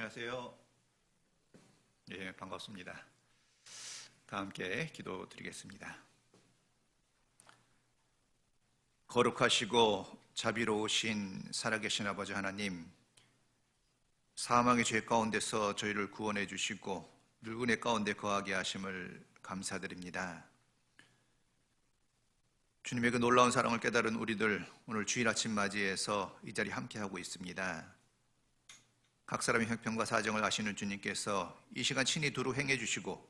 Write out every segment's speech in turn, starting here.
안녕하세요. 예, 반갑습니다. 다 함께 기도드리겠습니다. 거룩하시고 자비로우신 살아계신 아버지 하나님, 사망의 죄 가운데서 저희를 구원해 주시고 늘 은혜 가운데 거하게 하심을 감사드립니다. 주님의 그 놀라운 사랑을 깨달은 우리들, 오늘 주일 아침 맞이해서 이 자리 함께하고 있습니다. 각 사람의 형편과 사정을 아시는 주님께서 이 시간 친히 두루 행해 주시고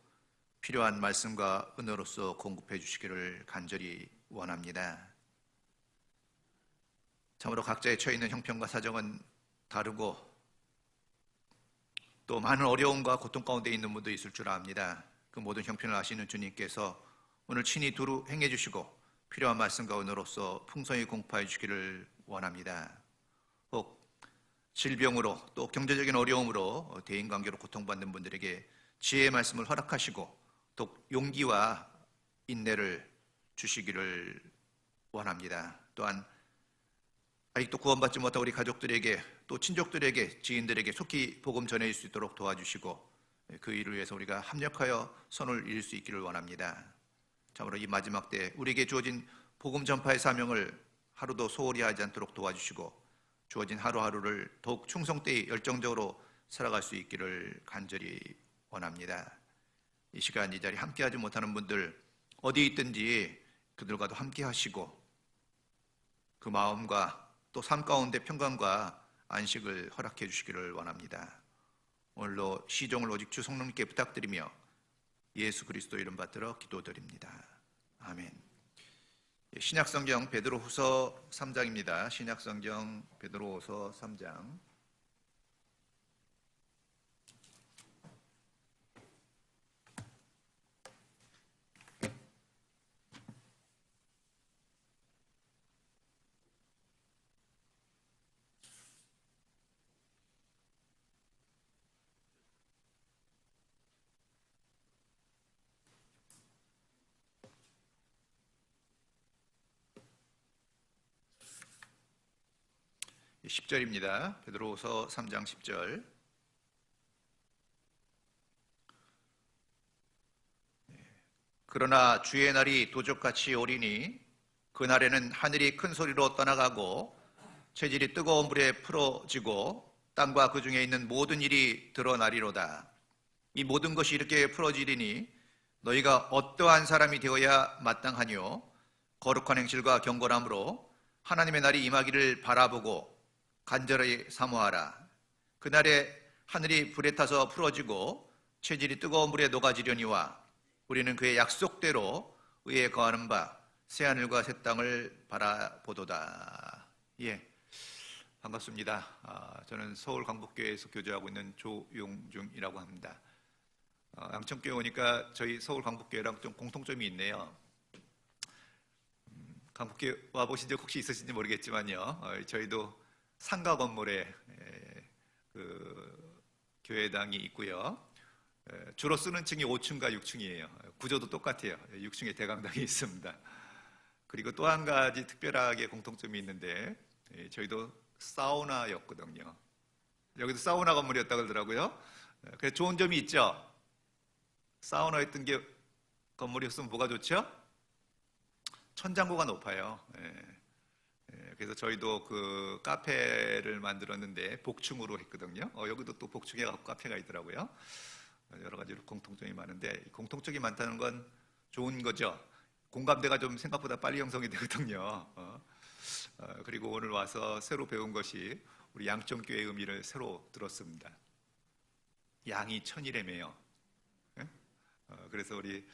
필요한 말씀과 은혜로서 공급해 주시기를 간절히 원합니다. 참으로 각자의 처해 있는 형편과 사정은 다르고 또 많은 어려움과 고통 가운데 있는 분도 있을 줄 압니다. 그 모든 형편을 아시는 주님께서 오늘 친히 두루 행해 주시고 필요한 말씀과 은혜로서 풍성히 공급해 주시기를 원합니다. 혹 질병으로 또 경제적인 어려움으로 대인관계로 고통받는 분들에게 지혜의 말씀을 허락하시고 또 용기와 인내를 주시기를 원합니다. 또한 아직도 구원받지 못한 우리 가족들에게 또 친족들에게 지인들에게 속히 복음 전해질 수 있도록 도와주시고 그 일을 위해서 우리가 합력하여 선을 이룰 수 있기를 원합니다. 참으로 이 마지막 때 우리에게 주어진 복음 전파의 사명을 하루도 소홀히 하지 않도록 도와주시고 주어진 하루하루를 더욱 충성되이 열정적으로 살아갈 수 있기를 간절히 원합니다. 이 시간 이 자리 함께하지 못하는 분들 어디 있든지 그들과도 함께 하시고 그 마음과 또 삶 가운데 평강과 안식을 허락해 주시기를 원합니다. 오늘도 시종을 오직 주 성령님께 부탁드리며 예수 그리스도 이름 받들어 기도드립니다. 아멘. 신약성경 베드로후서 3장입니다. 신약성경 베드로후서 3장 10절입니다. 베드로후서 3장 10절. 그러나 주의 날이 도적같이 오리니 그날에는 하늘이 큰 소리로 떠나가고 체질이 뜨거운 불에 풀어지고 땅과 그 중에 있는 모든 일이 드러나리로다. 이 모든 것이 이렇게 풀어지리니 너희가 어떠한 사람이 되어야 마땅하뇨? 거룩한 행실과 경건함으로 하나님의 날이 임하기를 바라보고 간절히 사모하라. 그날에 하늘이 불에 타서 풀어지고 체질이 뜨거운 물에 녹아지려니와 우리는 그의 약속대로 의에 거하는 바 새하늘과 새 땅을 바라보도다. 예, 반갑습니다. 저는 서울 강북교회에서 교제하고 있는 조용중이라고 합니다. 양천교회 오니까 저희 서울 강북교회랑 좀 공통점이 있네요. 강북교회 와보신 적 혹시 있으신지 모르겠지만요, 저희도 상가 건물에 그 교회당이 있고요. 주로 쓰는 층이 5층과 6층이에요. 구조도 똑같아요. 6층에 대강당이 있습니다. 그리고 또 한 가지 특별하게 공통점이 있는데 저희도 사우나였거든요. 여기도 사우나 건물이었다고 그러더라고요. 그래서 좋은 점이 있죠. 사우나였던 게 건물이었으면 뭐가 좋죠? 천장고가 높아요. 그래서 저희도 그 카페를 만들었는데 복층으로 했거든요. 여기도 또 복층에 카페가 있더라고요. 여러 가지로 공통점이 많은데 공통점이 많다는 건 좋은 거죠. 공감대가 좀 생각보다 빨리 형성이 되거든요. 그리고 오늘 와서 새로 배운 것이 우리 양천교회 의미를 새로 들었습니다. 양이 천이래매요. 그래서 우리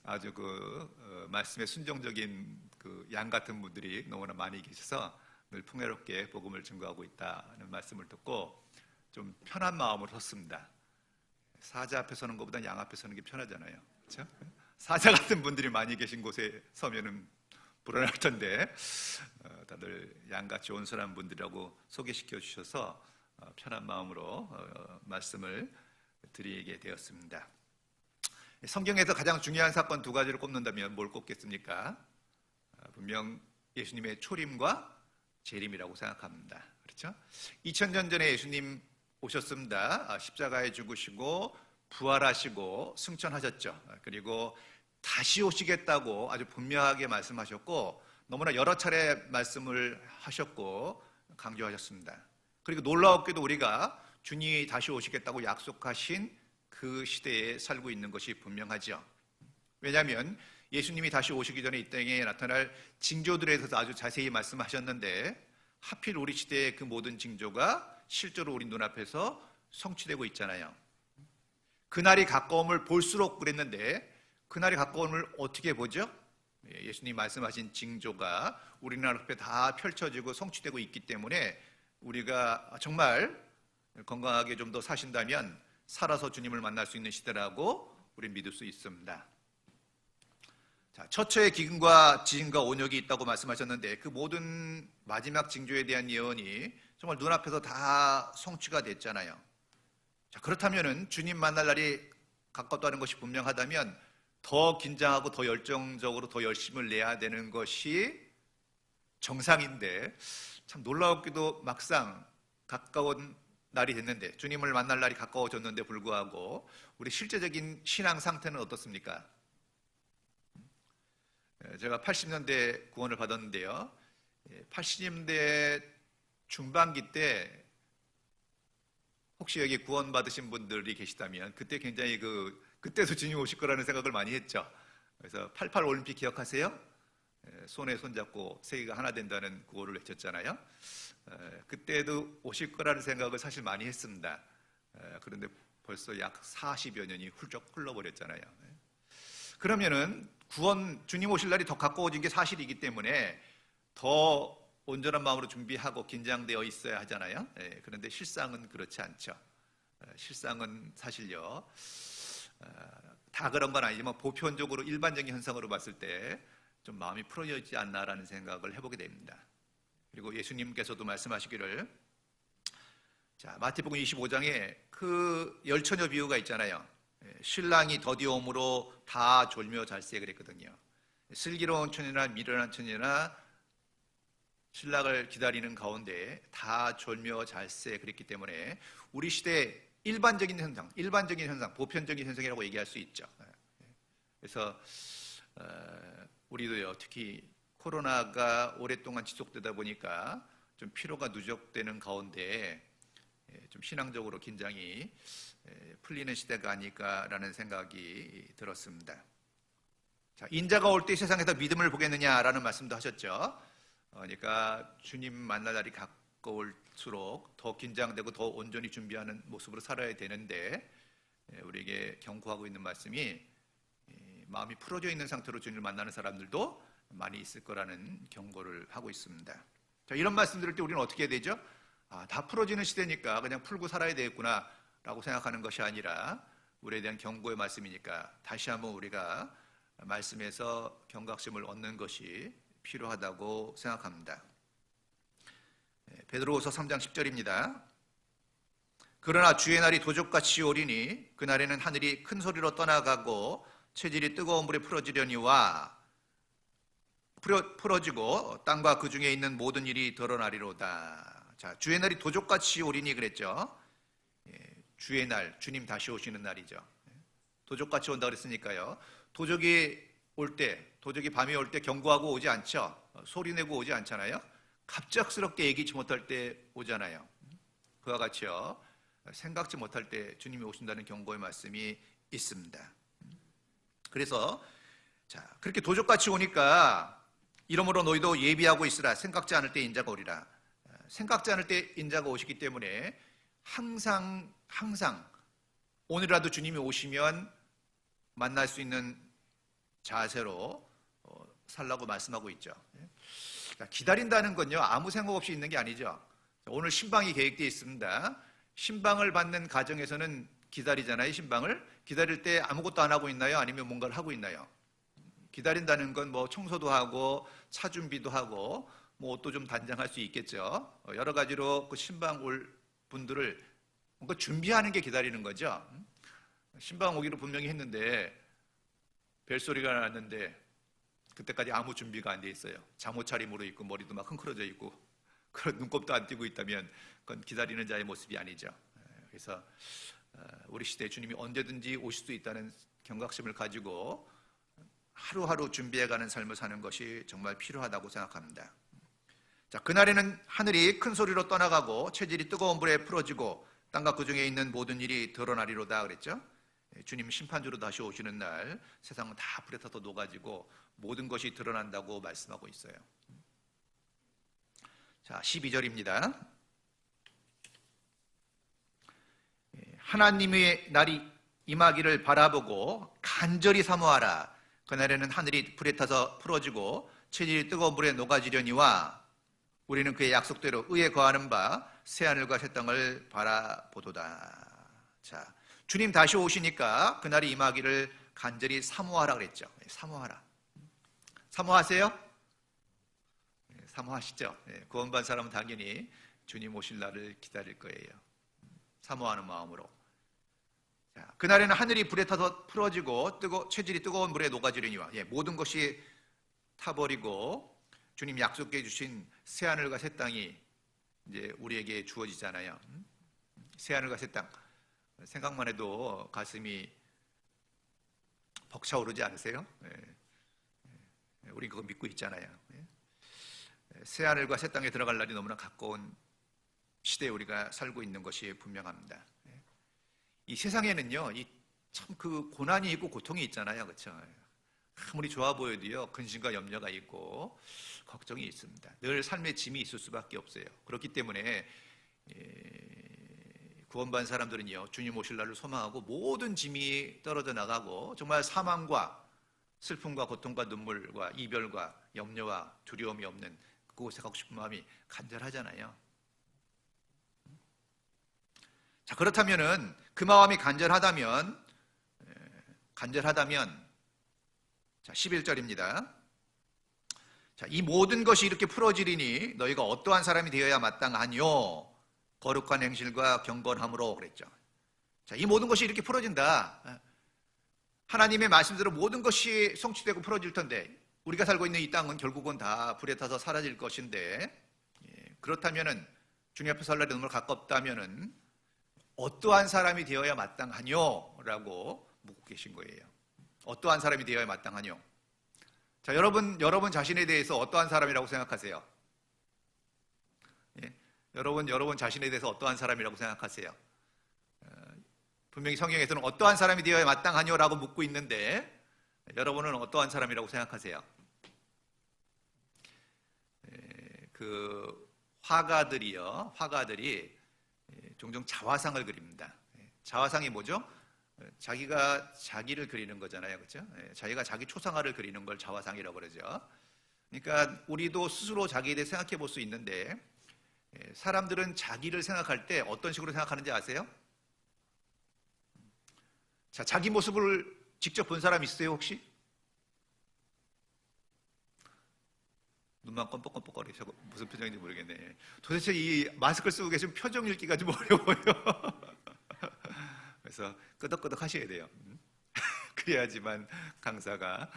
아주 그 말씀에 순종적인 그 양 같은 분들이 너무나 많이 계셔서 늘 풍요롭게 복음을 증거하고 있다는 말씀을 듣고 좀 편한 마음으로 섰습니다. 사자 앞에 서는 것보다 양 앞에 서는 게 편하잖아요. 그렇죠? 사자 같은 분들이 많이 계신 곳에 서면은 불안할 텐데 다들 양같이 온순한 분들이라고 소개시켜 주셔서 편한 마음으로 말씀을 드리게 되었습니다. 성경에서 가장 중요한 사건 두 가지를 꼽는다면 뭘 꼽겠습니까? 분명 예수님의 초림과 재림이라고 생각합니다. 그렇죠? 2000년 전에 예수님 오셨습니다. 십자가에 죽으시고 부활하시고 승천하셨죠. 그리고 다시 오시겠다고 아주 분명하게 말씀하셨고 너무나 여러 차례 말씀을 하셨고 강조하셨습니다. 그리고 놀라웠게도 우리가 주님이 다시 오시겠다고 약속하신 그 시대에 살고 있는 것이 분명하죠. 왜냐하면 예수님이 다시 오시기 전에 이 땅에 나타날 징조들에 대해서 아주 자세히 말씀하셨는데 하필 우리 시대의 그 모든 징조가 실제로 우리 눈앞에서 성취되고 있잖아요. 그날이 가까움을 볼수록 그랬는데 그날이 가까움을 어떻게 보죠? 예수님 말씀하신 징조가 우리 눈앞에 다 펼쳐지고 성취되고 있기 때문에 우리가 정말 건강하게 좀 더 사신다면 살아서 주님을 만날 수 있는 시대라고 우리 믿을 수 있습니다. 자, 처처의 기근과 지진과 온역이 있다고 말씀하셨는데 그 모든 마지막 징조에 대한 예언이 정말 눈앞에서 다 성취가 됐잖아요. 자, 그렇다면은 주님 만날 날이 가깝다는 것이 분명하다면 더 긴장하고 더 열정적으로 더 열심을 내야 되는 것이 정상인데 참 놀라웠게도 막상 가까운 날이 됐는데 주님을 만날 날이 가까워졌는데 불구하고 우리 실제적인 신앙 상태는 어떻습니까? 제가 80년대 구원을 받았는데요. 80년대 중반기 때 혹시 여기 구원 받으신 분들이 계시다면 그때 굉장히 그때도 주님 오실 거라는 생각을 많이 했죠. 그래서 88 올림픽 기억하세요? 손에 손잡고 세계가 하나 된다는 구호를 외쳤잖아요. 그때도 오실 거라는 생각을 사실 많이 했습니다. 그런데 벌써 약 40여 년이 훌쩍 흘러버렸잖아요. 그러면은 주님 오실 날이 더 가까워진 게 사실이기 때문에 더 온전한 마음으로 준비하고 긴장되어 있어야 하잖아요. 그런데 실상은 그렇지 않죠. 실상은 사실요. 다 그런 건 아니지만 보편적으로 일반적인 현상으로 봤을 때 좀 마음이 풀어지지 않나라는 생각을 해보게 됩니다. 그리고 예수님께서도 말씀하시기를 자, 마태복음 25장에 그 열처녀 비유가 있잖아요. 신랑이 더디오므로 다 졸며 잘세 그랬거든요. 슬기로운 처녀나 미련한 처녀나 신랑을 기다리는 가운데 다 졸며 잘세 그랬기 때문에 우리 시대의 일반적인 현상, 보편적인 현상이라고 얘기할 수 있죠. 그래서 우리도요, 특히 코로나가 오랫동안 지속되다 보니까 좀 피로가 누적되는 가운데 좀 신앙적으로 긴장이 풀리는 시대가 아닐까라는 생각이 들었습니다. 자, 인자가 올 때 세상에서 믿음을 보겠느냐라는 말씀도 하셨죠. 그러니까 주님 만날 날이 가까울수록 더 긴장되고 더 온전히 준비하는 모습으로 살아야 되는데 우리에게 경고하고 있는 말씀이 마음이 풀어져 있는 상태로 주님을 만나는 사람들도 많이 있을 거라는 경고를 하고 있습니다. 자, 이런 말씀 들을 때 우리는 어떻게 해야 되죠? 다 풀어지는 시대니까 그냥 풀고 살아야 되겠구나 라고 생각하는 것이 아니라 우리에 대한 경고의 말씀이니까 다시 한번 우리가 말씀에서 경각심을 얻는 것이 필요하다고 생각합니다. 베드로후서 3장 10절입니다. 그러나 주의 날이 도적같이 오리니 그날에는 하늘이 큰 소리로 떠나가고 체질이 뜨거운 불에 풀어지고 땅과 그 중에 있는 모든 일이 드러나리로다. 자, 주의 날이 도적같이 오리니 그랬죠. 주의 날, 주님 다시 오시는 날이죠. 도적같이 온다 그랬으니까요. 도적이 밤에 올 때 경고하고 오지 않죠. 소리 내고 오지 않잖아요. 갑작스럽게 예기치 못할 때 오잖아요. 그와 같이요. 생각지 못할 때 주님이 오신다는 경고의 말씀이 있습니다. 그래서 자, 그렇게 도적같이 오니까 이러므로 너희도 예비하고 있으라. 생각지 않을 때 인자가 오리라. 생각지 않을 때 인자가 오시기 때문에 항상 오늘이라도 주님이 오시면 만날 수 있는 자세로 살라고 말씀하고 있죠. 기다린다는 건요, 아무 생각 없이 있는 게 아니죠. 오늘 신방이 계획되어 있습니다. 신방을 받는 가정에서는 기다리잖아요. 신방을 기다릴 때 아무것도 안 하고 있나요? 아니면 뭔가를 하고 있나요? 기다린다는 건 뭐 청소도 하고 차 준비도 하고 뭐 옷도 좀 단장할 수 있겠죠. 여러 가지로 그 신방 올 분들을 뭔가 준비하는 게 기다리는 거죠. 신방 오기로 분명히 했는데 벨소리가 났는데 그때까지 아무 준비가 안 돼 있어요. 잠옷 차림으로 있고 머리도 막 흥크러져 있고 그런 눈곱도 안 띄고 있다면 그건 기다리는 자의 모습이 아니죠. 그래서 우리 시대에 주님이 언제든지 오실 수 있다는 경각심을 가지고 하루하루 준비해가는 삶을 사는 것이 정말 필요하다고 생각합니다. 자, 그날에는 하늘이 큰 소리로 떠나가고 체질이 뜨거운 불에 풀어지고 땅과 그 중에 있는 모든 일이 드러나리로다 그랬죠. 주님 심판주로 다시 오시는 날 세상은 다 불에 타서 녹아지고 모든 것이 드러난다고 말씀하고 있어요. 자, 12절입니다. 하나님의 날이 임하기를 바라보고 간절히 사모하라. 그날에는 하늘이 불에 타서 풀어지고 체질이 뜨거운 불에 녹아지려니와 우리는 그의 약속대로 의에 거하는 바 새하늘과 새 땅을 바라보도다. 자, 주님 다시 오시니까 그날이 임하기를 간절히 사모하라 그랬죠. 사모하라. 사모하세요? 사모하시죠. 구원받은 사람은 당연히 주님 오실 날을 기다릴 거예요. 사모하는 마음으로. 자, 그날에는 하늘이 불에 타서 풀어지고 체질이 뜨거운 불에 녹아지려니와 모든 것이 타버리고 주님 약속해 주신 새하늘과 새 땅이 이제 우리에게 주어지잖아요. 새하늘과 새 땅. 생각만 해도 가슴이 벅차오르지 않으세요? 우리 그거 믿고 있잖아요. 새하늘과 새 땅에 들어갈 날이 너무나 가까운 시대에 우리가 살고 있는 것이 분명합니다. 이 세상에는요, 참 그 고난이 있고 고통이 있잖아요, 그렇죠? 아무리 좋아 보여도요, 근심과 염려가 있고 걱정이 있습니다. 늘 삶의 짐이 있을 수밖에 없어요. 그렇기 때문에 구원받은 사람들은요, 주님 오실 날을 소망하고 모든 짐이 떨어져 나가고 정말 사망과 슬픔과 고통과 눈물과 이별과 염려와 두려움이 없는 그곳에 가고 싶은 마음이 간절하잖아요. 자, 그렇다면은 그 마음이 간절하다면 자, 11절입니다. 자, 이 모든 것이 이렇게 풀어지리니 너희가 어떠한 사람이 되어야 마땅하뇨? 거룩한 행실과 경건함으로 그랬죠. 자, 이 모든 것이 이렇게 풀어진다. 하나님의 말씀대로 모든 것이 성취되고 풀어질 텐데 우리가 살고 있는 이 땅은 결국은 다 불에 타서 사라질 것인데 그렇다면은 주님 앞에 설 날이 너무 가깝다면은 어떠한 사람이 되어야 마땅하뇨? 라고 묻고 계신 거예요. 어떠한 사람이 되어야 마땅하뇨? 자, 여러분 자신에 대해서 어떠한 사람이라고 생각하세요? 여러분 자신에 대해서 어떠한 사람이라고 생각하세요? 분명히 성경에서는 어떠한 사람이 되어야 마땅하뇨라고 묻고 있는데 여러분은 어떠한 사람이라고 생각하세요? 그 화가들이 종종 자화상을 그립니다. 자화상이 뭐죠? 자기가 자기를 그리는 거잖아요, 그렇죠? 자기가 자기 초상화를 그리는 걸 자화상이라고 그러죠. 그러니까 우리도 스스로 자기에 대해 생각해 볼 수 있는데 사람들은 자기를 생각할 때 어떤 식으로 생각하는지 아세요? 자, 자기 모습을 직접 본 사람 있어요, 혹시? 눈만 껌뻑껌뻑거리셔. 무슨 표정인지 모르겠네. 도대체 이 마스크를 쓰고 계신 표정 읽기가 좀 어려워요. 그래서 끄덕끄덕 하셔야 돼요. 그래야지만 강사가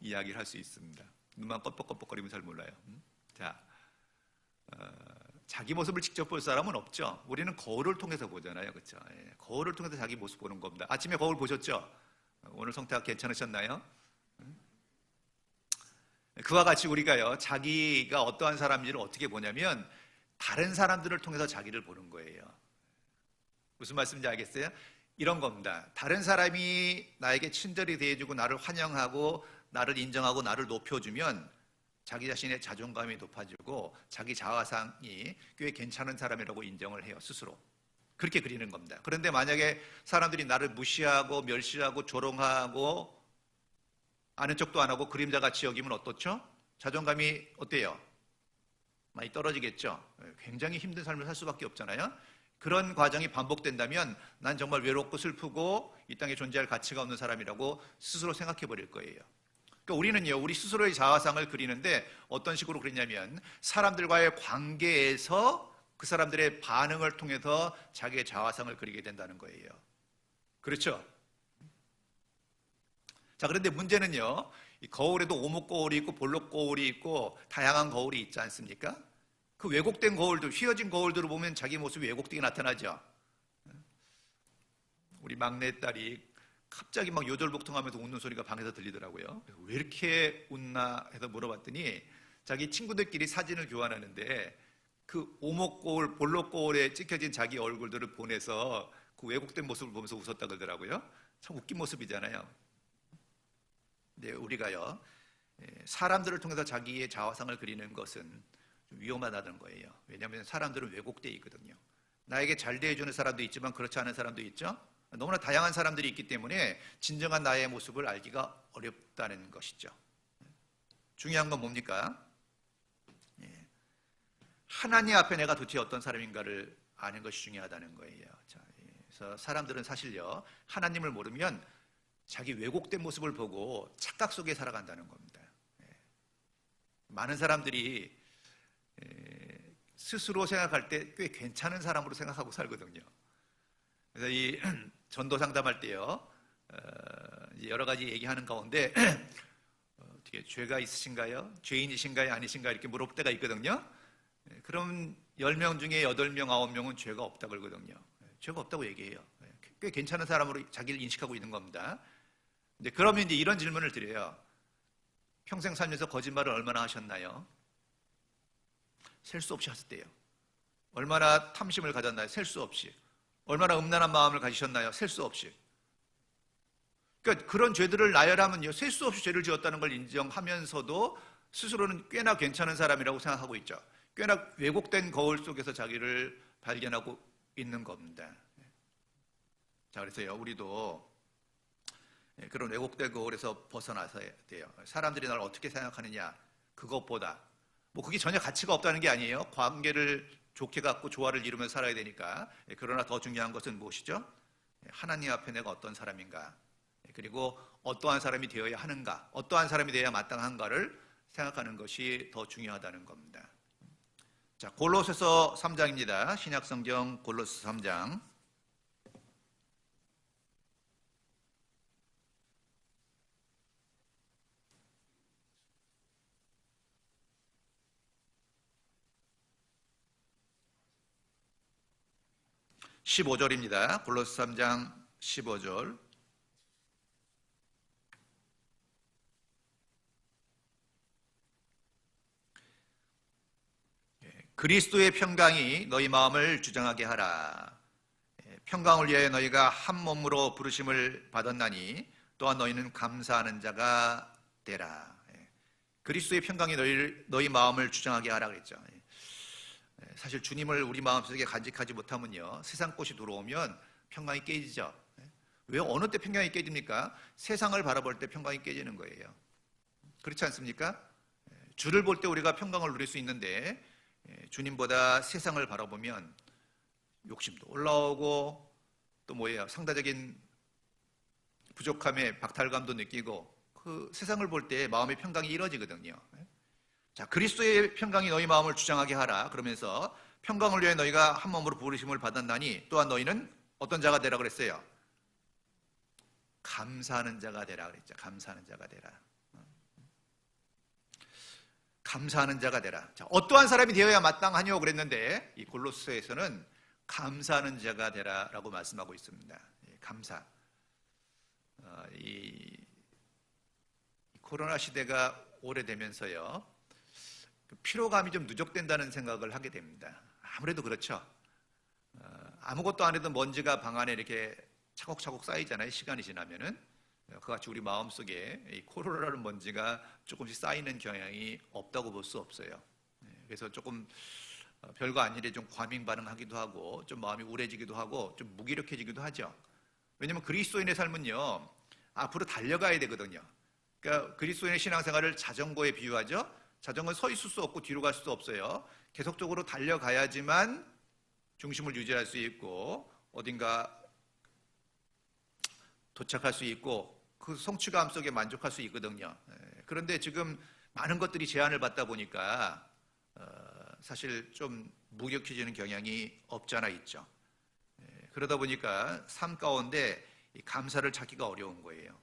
이야기를 할 수 있습니다. 눈만 껌뻑껌뻑거리면 잘 몰라요. 자, 자기 모습을 직접 볼 사람은 없죠. 우리는 거울을 통해서 보잖아요, 그렇죠? 거울을 통해서 자기 모습 보는 겁니다. 아침에 거울 보셨죠? 오늘 성태학 괜찮으셨나요? 그와 같이 우리가요, 자기가 어떠한 사람인지를 어떻게 보냐면 다른 사람들을 통해서 자기를 보는 거예요. 무슨 말씀인지 알겠어요? 이런 겁니다. 다른 사람이 나에게 친절히 대해주고 나를 환영하고 나를 인정하고 나를 높여주면 자기 자신의 자존감이 높아지고 자기 자아상이 꽤 괜찮은 사람이라고 인정을 해요, 스스로. 그렇게 그리는 겁니다. 그런데 만약에 사람들이 나를 무시하고 멸시하고 조롱하고 아는 척도 안 하고 그림자같이 여기면 어떻죠? 자존감이 어때요? 많이 떨어지겠죠? 굉장히 힘든 삶을 살 수밖에 없잖아요. 그런 과정이 반복된다면 난 정말 외롭고 슬프고 이 땅에 존재할 가치가 없는 사람이라고 스스로 생각해 버릴 거예요. 그러니까 우리는요, 우리 스스로의 자아상을 그리는데 어떤 식으로 그리냐면 사람들과의 관계에서 그 사람들의 반응을 통해서 자기의 자아상을 그리게 된다는 거예요. 그렇죠? 자, 그런데 문제는요, 이 거울에도 오목 거울이 있고 볼록 거울이 있고 다양한 거울이 있지 않습니까? 그 왜곡된 거울들, 휘어진 거울들을 보면 자기 모습이 왜곡되게 나타나죠. 우리 막내딸이 갑자기 막 요절복통하면서 웃는 소리가 방에서 들리더라고요. 왜 이렇게 웃나 해서 물어봤더니 자기 친구들끼리 사진을 교환하는데 그 오목거울, 볼록거울에 찍혀진 자기 얼굴들을 보내서 그 왜곡된 모습을 보면서 웃었다 그러더라고요. 참 웃긴 모습이잖아요. 근데 우리가요, 사람들을 통해서 자기의 자화상을 그리는 것은 좀 위험하다는 거예요. 왜냐하면 사람들은 왜곡되어 있거든요. 나에게 잘 대해주는 사람도 있지만 그렇지 않은 사람도 있죠. 너무나 다양한 사람들이 있기 때문에 진정한 나의 모습을 알기가 어렵다는 것이죠. 중요한 건 뭡니까? 하나님 앞에 내가 도대체 어떤 사람인가를 아는 것이 중요하다는 거예요. 자, 그래서 사람들은 사실요, 하나님을 모르면 자기 왜곡된 모습을 보고 착각 속에 살아간다는 겁니다. 많은 사람들이 스스로 생각할 때 꽤 괜찮은 사람으로 생각하고 살거든요. 그래서 이 전도 상담할 때요, 여러 가지 얘기하는 가운데 어떻게 죄가 있으신가요? 죄인이신가요? 아니신가요? 이렇게 물어볼 때가 있거든요. 그럼 10명 중에 8명, 9명은 죄가 없다 그러거든요. 죄가 없다고 얘기해요. 꽤 괜찮은 사람으로 자기를 인식하고 있는 겁니다. 근데 그러면 이제 이런 질문을 드려요. 평생 살면서 거짓말을 얼마나 하셨나요? 셀 수 없이 하셨대요. 얼마나 탐심을 가졌나요? 셀 수 없이. 얼마나 음란한 마음을 가지셨나요? 셀 수 없이. 그러니까 그런 죄들을 나열하면요, 셀 수 없이 죄를 지었다는 걸 인정하면서도 스스로는 꽤나 괜찮은 사람이라고 생각하고 있죠. 꽤나 왜곡된 거울 속에서 자기를 발견하고 있는 겁니다. 자, 그래서요, 우리도 그런 왜곡된 거울에서 벗어나서야 돼요. 사람들이 나를 어떻게 생각하느냐, 그것보다 뭐 그게 전혀 가치가 없다는 게 아니에요. 관계를 좋게 갖고 조화를 이루며 살아야 되니까. 그러나 더 중요한 것은 무엇이죠? 하나님 앞에 내가 어떤 사람인가, 그리고 어떠한 사람이 되어야 하는가, 어떠한 사람이 되어야 마땅한가를 생각하는 것이 더 중요하다는 겁니다. 자, 골로새서 3장입니다. 신약성경 골로새 3장. (15절입니다) 골로새 3장 15절. 그리스도의 평강이 너희 마음을 주장하게 하라. 평강을 위하여 너희가 한 몸으로 부르심을 받았나니 또한 너희는 감사하는 자가 되라. 그리스도의 평강이 너희 마음을 주장하게 하라 그랬죠. 사실 주님을 우리 마음속에 간직하지 못하면요, 세상 꽃이 들어오면 평강이 깨지죠. 왜 어느 때 평강이 깨집니까? 세상을 바라볼 때 평강이 깨지는 거예요. 그렇지 않습니까? 주를 볼 때 우리가 평강을 누릴 수 있는데 주님보다 세상을 바라보면 욕심도 올라오고 또 뭐예요? 상대적인 부족함에 박탈감도 느끼고 그 세상을 볼 때 마음의 평강이 이루어지거든요. 자, 그리스도의 평강이 너희 마음을 주장하게 하라. 그러면서 평강을 위해 너희가 한 몸으로 부르심을 받았나니 또한 너희는 어떤 자가 되라 그랬어요? 감사하는 자가 되라 그랬죠. 감사하는 자가 되라. 감사하는 자가 되라. 자, 어떠한 사람이 되어야 마땅하뇨 그랬는데 이 골로새에서는 감사하는 자가 되라라고 말씀하고 있습니다. 감사. 이 코로나 시대가 오래되면서요, 피로감이 좀 누적된다는 생각을 하게 됩니다. 아무래도 그렇죠. 아무것도 안 해도 먼지가 방 안에 이렇게 차곡차곡 쌓이잖아요. 시간이 지나면은. 그같이 우리 마음속에 이 코로나라는 먼지가 조금씩 쌓이는 경향이 없다고 볼 수 없어요. 그래서 조금 별거 아니래 좀 과민 반응하기도 하고 좀 마음이 우울해지기도 하고 좀 무기력해지기도 하죠. 왜냐하면 그리스도인의 삶은요, 앞으로 달려가야 되거든요. 그러니까 그리스도인의 신앙생활을 자전거에 비유하죠. 자전거는 서 있을 수 없고 뒤로 갈 수도 없어요. 계속적으로 달려가야지만 중심을 유지할 수 있고 어딘가 도착할 수 있고 그 성취감 속에 만족할 수 있거든요. 그런데 지금 많은 것들이 제한을 받다 보니까 사실 좀 무력해지는 경향이 없지 않아 있죠. 그러다 보니까 삶 가운데 감사를 찾기가 어려운 거예요.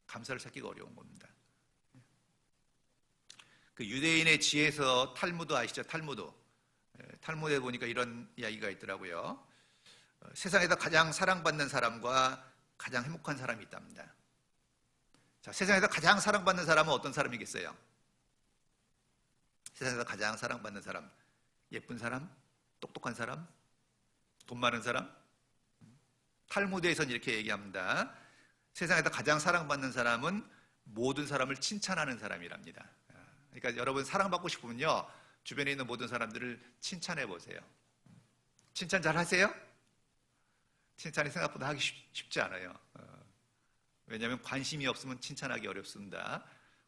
감사를 찾기가 어려운 겁니다. 그 유대인의 지혜서 탈무드 아시죠? 탈무드에 보니까 이런 이야기가 있더라고요. 세상에서 가장 사랑받는 사람과 가장 행복한 사람이 있답니다. 자, 세상에서 가장 사랑받는 사람은 어떤 사람이겠어요? 세상에서 가장 사랑받는 사람, 예쁜 사람, 똑똑한 사람, 돈 많은 사람? 탈무드에서는 이렇게 얘기합니다. 세상에서 가장 사랑받는 사람은 모든 사람을 칭찬하는 사람이랍니다. 그러니까 여러분 사랑받고 싶으면요, 주변에 있는 모든 사람들을 칭찬해 보세요. 칭찬 잘 하세요? 칭찬이 생각보다 하기 쉽지 않아요. 왜냐하면 관심이 없으면 칭찬하기 어렵습니다.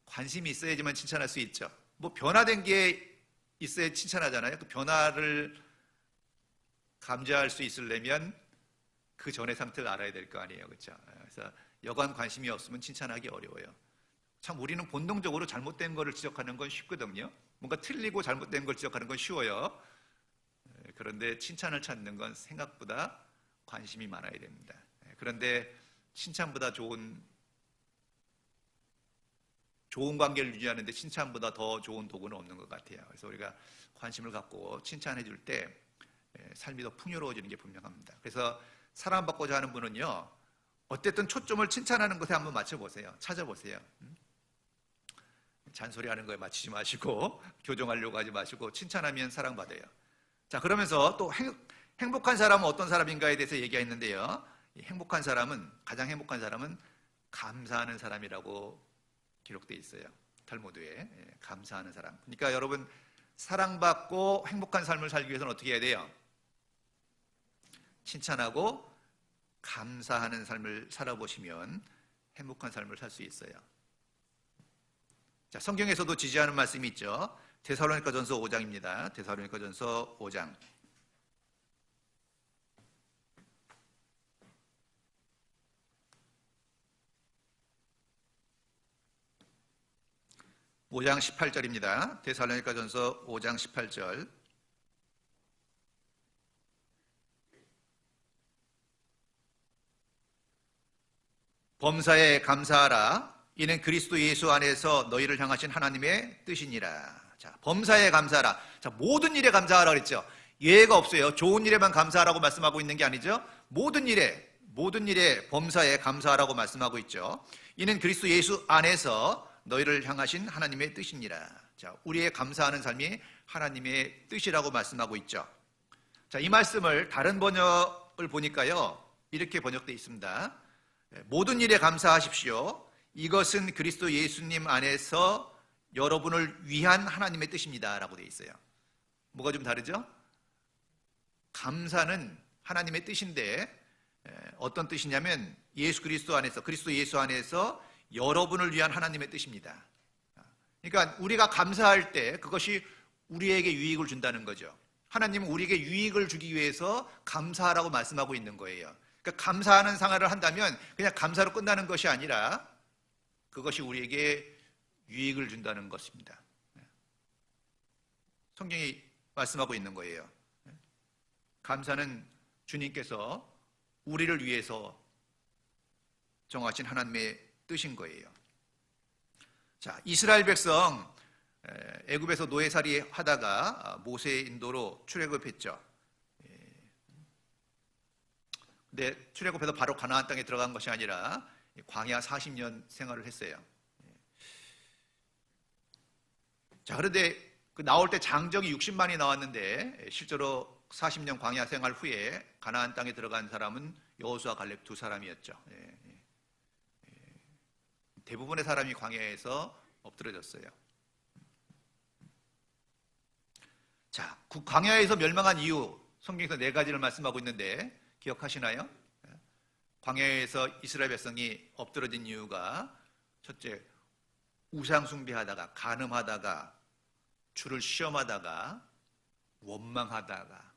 관심이 있어야지만 칭찬할 수 있죠. 뭐 변화된 게 있어야 칭찬하잖아요. 그 변화를 감지할 수 있으려면 그 전의 상태를 알아야 될 거 아니에요, 그렇죠? 그래서 여간 관심이 없으면 칭찬하기 어려워요. 참 우리는 본능적으로 잘못된 거를 지적하는 건 쉽거든요. 뭔가 틀리고 잘못된 걸 지적하는 건 쉬워요. 그런데 칭찬을 찾는 건 생각보다 관심이 많아야 됩니다. 그런데 칭찬보다 좋은 관계를 유지하는데 칭찬보다 더 좋은 도구는 없는 것 같아요. 그래서 우리가 관심을 갖고 칭찬해 줄 때 삶이 더 풍요로워지는 게 분명합니다. 그래서 사랑받고자 하는 분은요, 어쨌든 초점을 칭찬하는 것에 한번 맞춰보세요. 찾아보세요. 잔소리하는 거에 맞추지 마시고 교정하려고 하지 마시고 칭찬하면 사랑받아요. 자, 그러면서 또 행복한 사람은 어떤 사람인가에 대해서 얘기했는데요, 가장 행복한 사람은 감사하는 사람이라고 기록되어 있어요. 탈무드에. 감사하는 사람. 그러니까 여러분, 사랑받고 행복한 삶을 살기 위해서는 어떻게 해야 돼요? 칭찬하고 감사하는 삶을 살아보시면 행복한 삶을 살 수 있어요. 자, 성경에서도 지지하는 말씀이 있죠. 데살로니가전서 5장입니다. 데살로니가전서 5장. (5장 18절입니다) 데살로니가전서 5장 18절. 범사에 감사하라. 이는 그리스도 예수 안에서 너희를 향하신 하나님의 뜻이니라. 자, 범사에 감사하라. 자, 모든 일에 감사하라 그랬죠. 예외가 없어요. 좋은 일에만 감사하라고 말씀하고 있는 게 아니죠. 모든 일에 범사에 감사하라고 말씀하고 있죠. 이는 그리스도 예수 안에서 너희를 향하신 하나님의 뜻이니라. 자, 우리의 감사하는 삶이 하나님의 뜻이라고 말씀하고 있죠. 자, 이 말씀을 다른 번역을 보니까요, 이렇게 번역되어 있습니다. 모든 일에 감사하십시오. 이것은 그리스도 예수님 안에서 여러분을 위한 하나님의 뜻입니다 라고 되어 있어요. 뭐가 좀 다르죠? 감사는 하나님의 뜻인데 어떤 뜻이냐면 그리스도 예수 안에서 여러분을 위한 하나님의 뜻입니다. 그러니까 우리가 감사할 때 그것이 우리에게 유익을 준다는 거죠. 하나님은 우리에게 유익을 주기 위해서 감사하라고 말씀하고 있는 거예요. 그러니까 감사하는 생활을 한다면 그냥 감사로 끝나는 것이 아니라 그것이 우리에게 유익을 준다는 것입니다. 성경이 말씀하고 있는 거예요. 감사는 주님께서 우리를 위해서 정하신 하나님의 뜻인 거예요. 자, 이스라엘 백성 애굽에서 노예살이 하다가 모세의 인도로 출애굽했죠. 근데 출애굽해서 바로 가나안 땅에 들어간 것이 아니라 광야 40년 생활을 했어요. 자, 그런데 그 나올 때 장정이 60만이 나왔는데 실제로 40년 광야 생활 후에 가나안 땅에 들어간 사람은 여호수아 갈렙 두 사람이었죠. 대부분의 사람이 광야에서 엎드러졌어요. 자, 광야에서 멸망한 이유 성경에서 4가지를 말씀하고 있는데 기억하시나요? 광야에서 이스라엘 백성이 엎드러진 이유가 첫째, 우상 숭배하다가, 간음하다가, 주를 시험하다가, 원망하다가.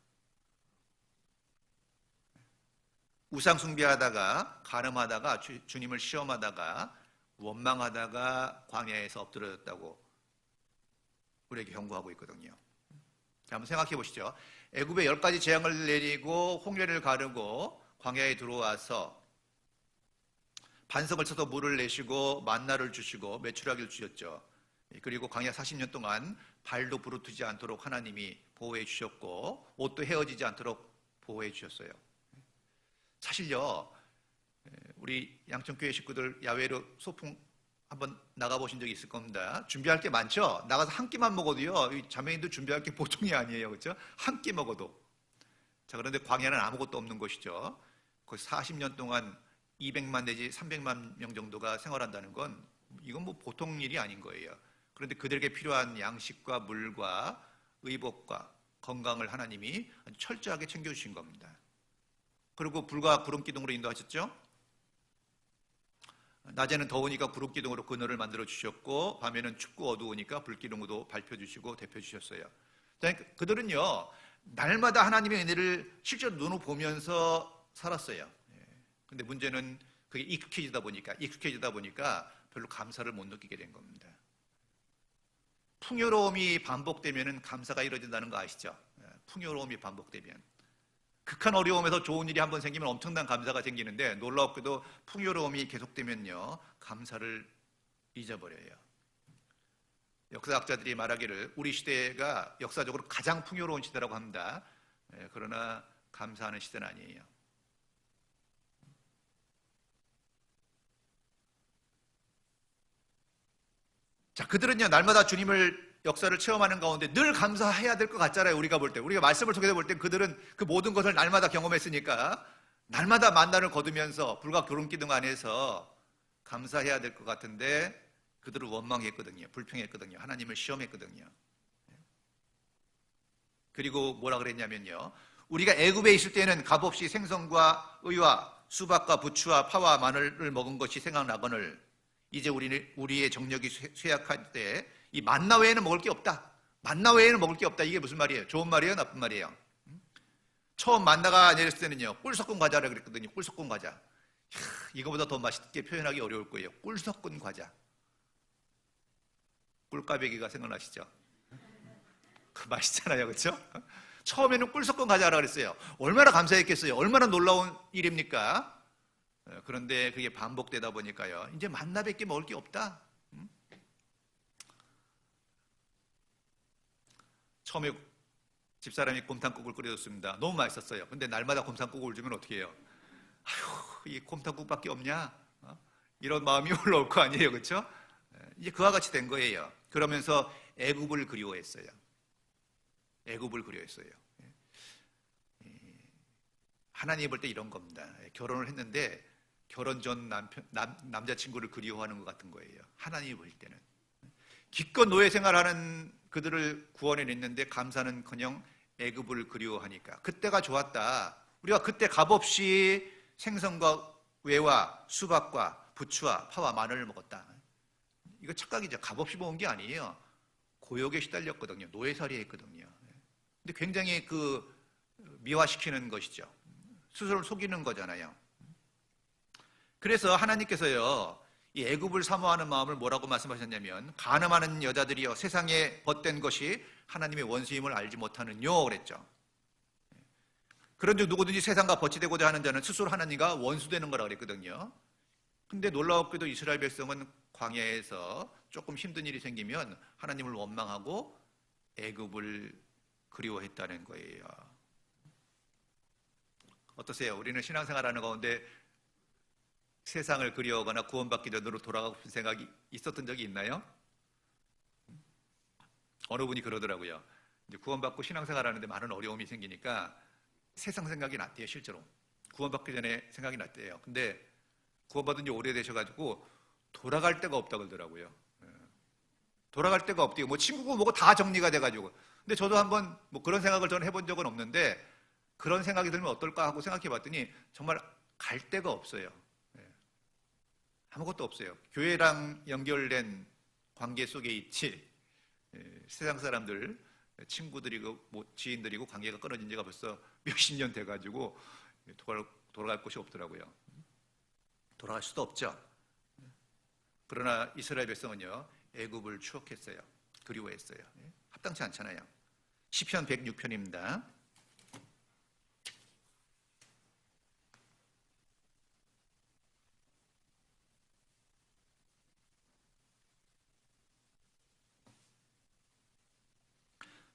우상 숭배하다가, 간음하다가, 주님을 시험하다가, 원망하다가 광야에서 엎드러졌다고 우리에게 경고하고 있거든요. 자, 한번 생각해 보시죠. 애굽에 10가지 재앙을 내리고 홍해를 가르고 광야에 들어와서 반석을 쳐서 물을 내시고 만나를 주시고 메추라기를 주셨죠. 그리고 광야 40년 동안 발도 부르트지 않도록 하나님이 보호해 주셨고 옷도 헤어지지 않도록 보호해 주셨어요. 사실요, 우리 양천교회 식구들 야외로 소풍 한번 나가보신 적이 있을 겁니다. 준비할 게 많죠? 나가서 한 끼만 먹어도요, 이 자매인들 준비할 게 보통이 아니에요. 그렇죠? 한 끼 먹어도. 자, 그런데 광야는 아무것도 없는 곳이죠. 거의 40년 동안 200만 내지 300만 명 정도가 생활한다는 건 이건 뭐 보통 일이 아닌 거예요. 그런데 그들에게 필요한 양식과 물과 의복과 건강을 하나님이 아주 철저하게 챙겨주신 겁니다. 그리고 불과 구름 기둥으로 인도하셨죠? 낮에는 더우니까 구름 기둥으로 그늘을 만들어 주셨고, 밤에는 춥고 어두우니까 불 기둥으로 밝혀 주시고 대표 주셨어요. 그들은요, 날마다 하나님의 은혜를 실제로 눈으로 보면서 살았어요. 근데 문제는 그게 익숙해지다 보니까 별로 감사를 못 느끼게 된 겁니다. 풍요로움이 반복되면 감사가 이루어진다는 거 아시죠? 풍요로움이 반복되면. 극한 어려움에서 좋은 일이 한번 생기면 엄청난 감사가 생기는데, 놀랍게도 풍요로움이 계속되면요, 감사를 잊어버려요. 역사학자들이 말하기를 우리 시대가 역사적으로 가장 풍요로운 시대라고 합니다. 그러나 감사하는 시대는 아니에요. 자, 그들은요, 날마다 주님을 역사를 체험하는 가운데 늘 감사해야 될 것 같잖아요. 우리가 볼 때, 우리가 말씀을 통해서 볼 때 그들은 그 모든 것을 날마다 경험했으니까 날마다 만나를 거두면서 불과 구름 기둥 안에서 감사해야 될 것 같은데, 그들은 원망했거든요. 불평했거든요. 하나님을 시험했거든요. 그리고 뭐라 그랬냐면요, 우리가 애굽에 있을 때는 값없이 생선과 의와 수박과 부추와 파와 마늘을 먹은 것이 생각나거늘, 이제 우리의 정력이 쇠약할 때 이 만나 외에는 먹을 게 없다. 만나 외에는 먹을 게 없다. 이게 무슨 말이에요? 좋은 말이에요? 나쁜 말이에요? 처음 만나가 내렸을 때는요, 꿀 섞은 과자라고 그랬거든요. 꿀 섞은 과자. 이거보다 더 맛있게 표현하기 어려울 거예요. 꿀 섞은 과자. 꿀까베기가 생각나시죠? 그 맛있잖아요. 그렇죠? 처음에는 꿀 섞은 과자라고 그랬어요. 얼마나 감사했겠어요? 얼마나 놀라운 일입니까? 그런데 그게 반복되다 보니까요, 이제 만나밖에 먹을 게 없다. 처음에 집사람이 곰탕국을 끓여줬습니다. 너무 맛있었어요. 근데 날마다 곰탕국을 주면 어떻게 해요? 아휴, 이 곰탕국밖에 없냐? 이런 마음이 올라올 거 아니에요. 그렇죠? 이제 그와 같이 된 거예요. 그러면서 애굽을 그리워했어요. 애굽을 그리워했어요. 하나님이 볼 때 이런 겁니다. 결혼을 했는데 결혼 전 남자친구를 그리워하는 것 같은 거예요. 하나님이 볼 때는. 기껏 노예 생활하는 그들을 구원해냈는데 감사는커녕 애굽을 그리워하니까 그때가 좋았다. 우리가 그때 값없이 생선과 외와 수박과 부추와 파와 마늘을 먹었다. 이거 착각이죠. 값없이 먹은 게 아니에요. 고역에 시달렸거든요. 노예살이 했거든요. 근데 굉장히 그 미화시키는 것이죠. 스스로를 속이는 거잖아요. 그래서 하나님께서요, 이 애굽을 사모하는 마음을 뭐라고 말씀하셨냐면, 간음하는 여자들이여 세상에 벗된 것이 하나님의 원수임을 알지 못하느뇨 그랬죠. 그런즉 누구든지 세상과 버치되고자 하는 자는 스스로 하나님과 원수되는 거라고 그랬거든요. 근데 놀라웠게도 이스라엘 백성은 광야에서 조금 힘든 일이 생기면 하나님을 원망하고 애굽을 그리워했다는 거예요. 어떠세요? 우리는 신앙생활하는 가운데 세상을 그리워하거나 구원받기 전으로 돌아가고 싶은 생각이 있었던 적이 있나요? 어느 분이 그러더라고요. 이제 구원받고 신앙생활하는데 많은 어려움이 생기니까 세상 생각이 났대요. 실제로 구원받기 전에 생각이 났대요. 근데 구원받은 지 오래되셔가지고 돌아갈 데가 없다고 그러더라고요. 돌아갈 데가 없대요. 뭐 친구고 뭐고 다 정리가 돼가지고. 근데 저도 한번 뭐 그런 생각을 저는 해본 적은 없는데, 그런 생각이 들면 어떨까 하고 생각해 봤더니 정말 갈 데가 없어요. 아무것도 없어요. 교회랑 연결된 관계 속에 있지, 세상 사람들, 친구들이고 뭐 지인들이고 관계가 끊어진 지가 벌써 몇십 년 돼가지고 돌아갈 곳이 없더라고요. 돌아갈 수도 없죠. 그러나 이스라엘 백성은요, 애굽을 추억했어요. 그리워했어요. 합당치 않잖아요. 시편 106편입니다.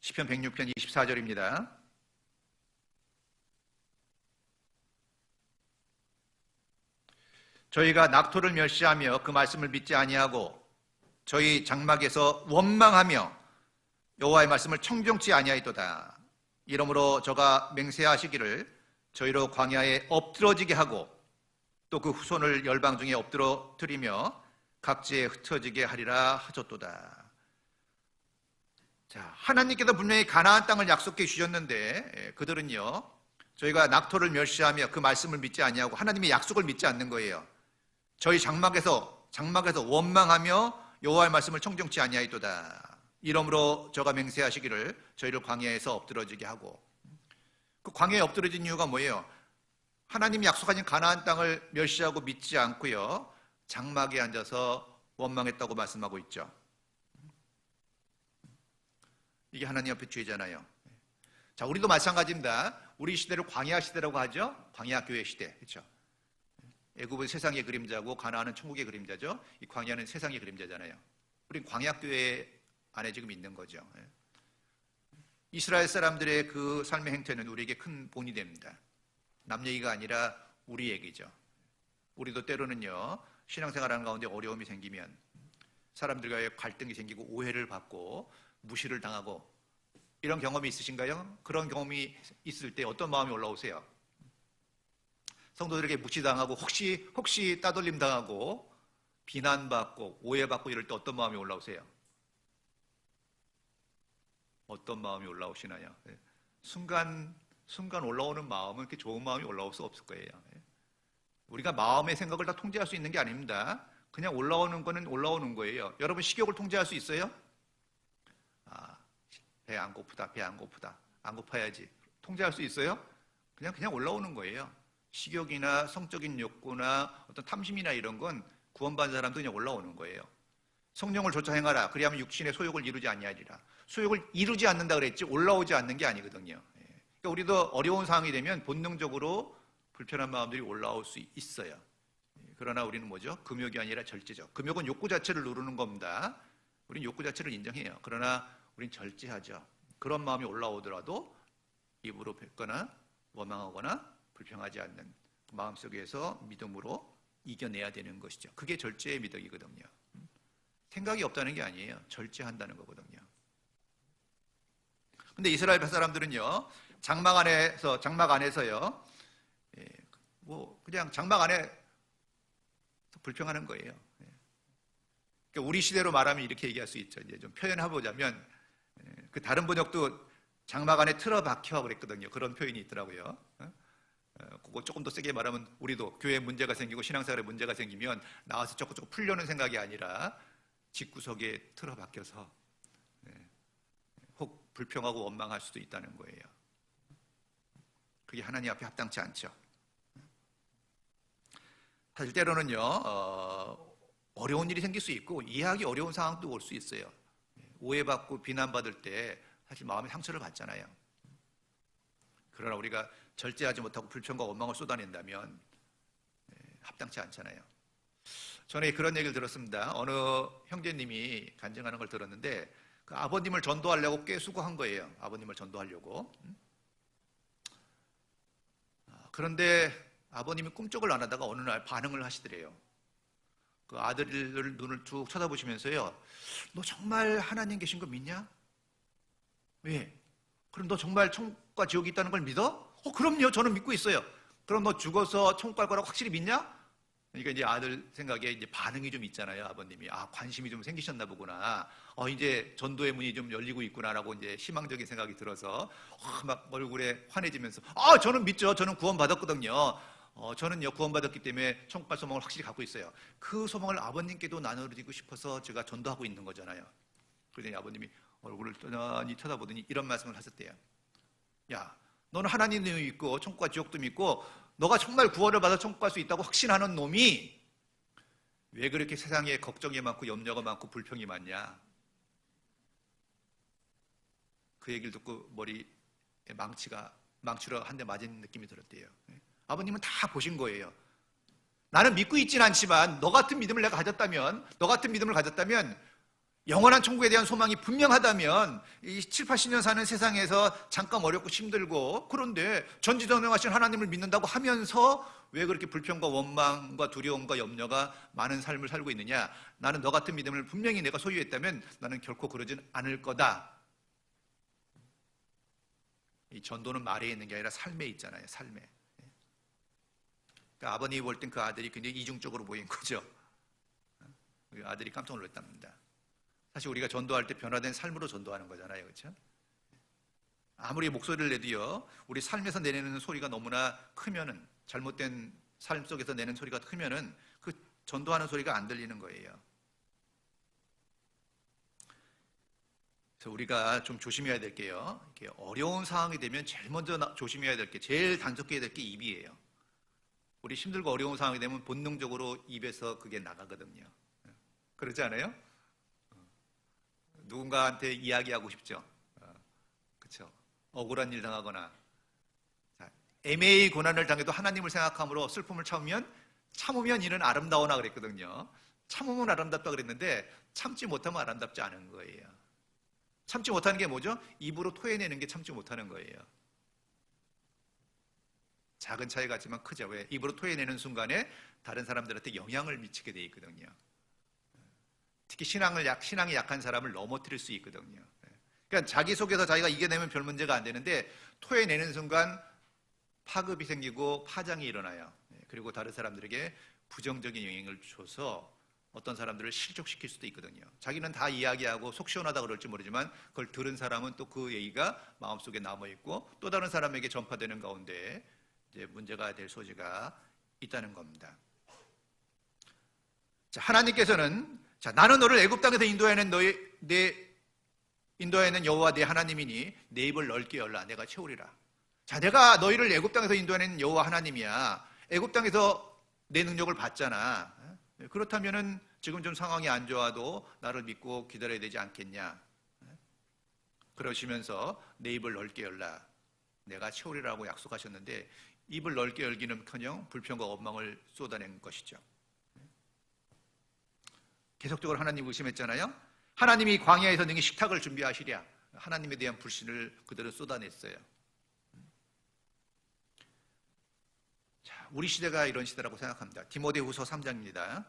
시편 106편 24절입니다. 저희가 낙토를 멸시하며 그 말씀을 믿지 아니하고 저희 장막에서 원망하며 여호와의 말씀을 청종치 아니하였도다. 이러므로 저가 맹세하시기를 저희로 광야에 엎드러지게 하고 또 그 후손을 열방 중에 엎드러뜨리며 각지에 흩어지게 하리라 하셨도다. 자, 하나님께서 분명히 가나안 땅을 약속해 주셨는데 그들은요, 저희가 낙토를 멸시하며 그 말씀을 믿지 아니하고 하나님의 약속을 믿지 않는 거예요. 저희 장막에서 원망하며 여호와의 말씀을 청종치 아니하였도다. 이러므로 저가 맹세하시기를 저희를 광야에서 엎드러지게 하고, 그 광야에 엎드러진 이유가 뭐예요? 하나님이 약속하신 가나안 땅을 멸시하고 믿지 않고요, 장막에 앉아서 원망했다고 말씀하고 있죠. 이게 하나님 앞에 죄잖아요. 자, 우리도 마찬가지입니다. 우리 시대를 광야 시대라고 하죠. 광야 교회 시대, 그렇죠? 애굽은 세상의 그림자고 가나안은 천국의 그림자죠. 이 광야는 세상의 그림자잖아요. 우린 광야 교회 안에 지금 있는 거죠. 이스라엘 사람들의 그 삶의 행태는 우리에게 큰 본이 됩니다. 남 얘기가 아니라 우리 얘기죠. 우리도 때로는요, 신앙생활하는 가운데 어려움이 생기면 사람들과의 갈등이 생기고 오해를 받고 무시를 당하고 이런 경험이 있으신가요? 그런 경험이 있을 때 어떤 마음이 올라오세요? 성도들에게 무시당하고 혹시 따돌림 당하고 비난받고 오해받고 이럴 때 어떤 마음이 올라오세요? 어떤 마음이 올라오시나요? 순간 올라오는 마음은 그렇게 좋은 마음이 올라올 수 없을 거예요. 우리가 마음의 생각을 다 통제할 수 있는 게 아닙니다. 그냥 올라오는 거는 올라오는 거예요. 여러분 식욕을 통제할 수 있어요? 배 안 고프다, 안 고파야지. 통제할 수 있어요? 그냥 올라오는 거예요. 식욕이나 성적인 욕구나 어떤 탐심이나 이런 건 구원받은 사람도 그냥 올라오는 거예요. 성령을 좇아 행하라. 그리하면 육신의 소욕을 이루지 아니하리라. 소욕을 이루지 않는다 그랬지 올라오지 않는 게 아니거든요. 그러니까 우리도 어려운 상황이 되면 본능적으로 불편한 마음들이 올라올 수 있어요. 그러나 우리는 뭐죠? 금욕이 아니라 절제죠. 금욕은 욕구 자체를 누르는 겁니다. 우리는 욕구 자체를 인정해요. 그러나 우리는 절제하죠. 그런 마음이 올라오더라도 입으로 뱉거나 원망하거나 불평하지 않는 마음속에서 믿음으로 이겨내야 되는 것이죠. 그게 절제의 미덕이거든요. 생각이 없다는 게 아니에요. 절제한다는 거거든요. 근데 이스라엘 사람들은요, 장막 안에서요, 그냥 장막 안에 불평하는 거예요. 그러니까 우리 시대로 말하면 이렇게 얘기할 수 있죠. 이제 좀 표현해보자면, 그 다른 번역도 장막 안에 틀어박혀 그랬거든요. 그런 표현이 있더라고요. 그거 조금 더 세게 말하면 우리도 교회에 문제가 생기고 신앙생활에 문제가 생기면 나와서 조금 풀려는 생각이 아니라 집구석에 틀어박혀서 혹 불평하고 원망할 수도 있다는 거예요. 그게 하나님 앞에 합당치 않죠. 사실 때로는요, 어려운 일이 생길 수 있고 이해하기 어려운 상황도 올 수 있어요. 오해받고 비난받을 때 사실 마음에 상처를 받잖아요. 그러나 우리가 절제하지 못하고 불평과 원망을 쏟아낸다면 합당치 않잖아요. 전에 그런 얘기를 들었습니다. 어느 형제님이 간증하는 걸 들었는데 그 아버님을 전도하려고 꽤 수고한 거예요. 아버님을 전도하려고. 그런데 아버님이 꿈쩍을 안 하다가 어느 날 반응을 하시더래요. 그 아들을 눈을 쭉 쳐다보시면서요, 너 정말 하나님 계신 거 믿냐? 왜? 그럼 너 정말 천국과 지옥이 있다는 걸 믿어? 그럼요, 저는 믿고 있어요. 그럼 너 죽어서 천국 갈 거라고 확실히 믿냐? 그러니까 이제 아들 생각에 이제 반응이 좀 있잖아요. 아버님이 관심이 좀 생기셨나 보구나. 이제 전도의 문이 좀 열리고 있구나라고 이제 희망적인 생각이 들어서 막 얼굴에 환해지면서 저는 믿죠. 저는 구원받았거든요. 저는요 구원받았기 때문에 천국 갈 소망을 확실히 갖고 있어요. 그 소망을 아버님께도 나눠드리고 싶어서 제가 전도하고 있는 거잖아요. 그러더니 아버님이 얼굴을 떠나니 쳐다보더니 이런 말씀을 하셨대요. 야, 너는 하나님도 믿고 천국과 지옥도 믿고 너가 정말 구원을 받아 천국 갈 수 있다고 확신하는 놈이 왜 그렇게 세상에 걱정이 많고 염려가 많고 불평이 많냐? 그 얘기를 듣고 머리에 망치로 한 대 맞은 느낌이 들었대요. 아버님은 다 보신 거예요. 나는 믿고 있진 않지만 너 같은 믿음을 가졌다면 영원한 천국에 대한 소망이 분명하다면 이 7, 80년 사는 세상에서 잠깐 어렵고 힘들고, 그런데 전지전능하신 하나님을 믿는다고 하면서 왜 그렇게 불평과 원망과 두려움과 염려가 많은 삶을 살고 있느냐? 나는 너 같은 믿음을 분명히 내가 소유했다면 나는 결코 그러진 않을 거다. 이 전도는 말에 있는 게 아니라 삶에 있잖아요. 삶에. 그러니까 아버님이 볼 땐 그 아들이 굉장히 이중적으로 보인 거죠. 아들이 깜짝 놀랐답니다. 사실 우리가 전도할 때 변화된 삶으로 전도하는 거잖아요. 그렇죠? 아무리 목소리를 내도요, 우리 삶에서 내내는 소리가 너무나 크면은, 잘못된 삶 속에서 내는 소리가 크면은 그 전도하는 소리가 안 들리는 거예요. 그래서 우리가 좀 조심해야 될 게요, 이렇게 어려운 상황이 되면 제일 먼저 조심해야 될 게, 제일 단속해야 될 게 입이에요. 우리 힘들고 어려운 상황이 되면 본능적으로 입에서 그게 나가거든요. 그렇지 않아요? 누군가한테 이야기하고 싶죠. 그렇죠. 억울한 일 당하거나, 애매히 고난을 당해도 하나님을 생각함으로 슬픔을 참으면 이는 아름다우나 그랬거든요. 참으면 아름답다 그랬는데 참지 못하면 아름답지 않은 거예요. 참지 못하는 게 뭐죠? 입으로 토해내는 게 참지 못하는 거예요. 작은 차이 같지만 크죠. 왜? 입으로 토해내는 순간에 다른 사람들한테 영향을 미치게 돼 있거든요. 특히 신앙이 약한 사람을 넘어뜨릴 수 있거든요. 그러니까 자기 속에서 자기가 이겨내면 별 문제가 안 되는데 토해내는 순간 파급이 생기고 파장이 일어나요. 그리고 다른 사람들에게 부정적인 영향을 줘서 어떤 사람들을 실족시킬 수도 있거든요. 자기는 다 이야기하고 속 시원하다 그럴지 모르지만 그걸 들은 사람은 또 그 얘기가 마음속에 남아있고 또 다른 사람에게 전파되는 가운데 이제 문제가 될 소지가 있다는 겁니다. 자, 하나님께서는 나는 너를 애굽 땅에서 인도하는 여호와 내 하나님이니 내 입을 넓게 열라 내가 채우리라. 자, 내가 너희를 애굽 땅에서 인도하는 여호와 하나님이야. 애굽 땅에서 내 능력을 봤잖아. 그렇다면은 지금 좀 상황이 안 좋아도 나를 믿고 기다려야 되지 않겠냐? 그러시면서 내 입을 넓게 열라 내가 채우리라고 약속하셨는데 입을 넓게 열기는커녕 불평과 원망을 쏟아낸 것이죠. 계속적으로 하나님 의심했잖아요. 하나님이 광야에서 능히 식탁을 준비하시랴. 하나님에 대한 불신을 그대로 쏟아냈어요. 자, 우리 시대가 이런 시대라고 생각합니다. 디모데후서 3장입니다.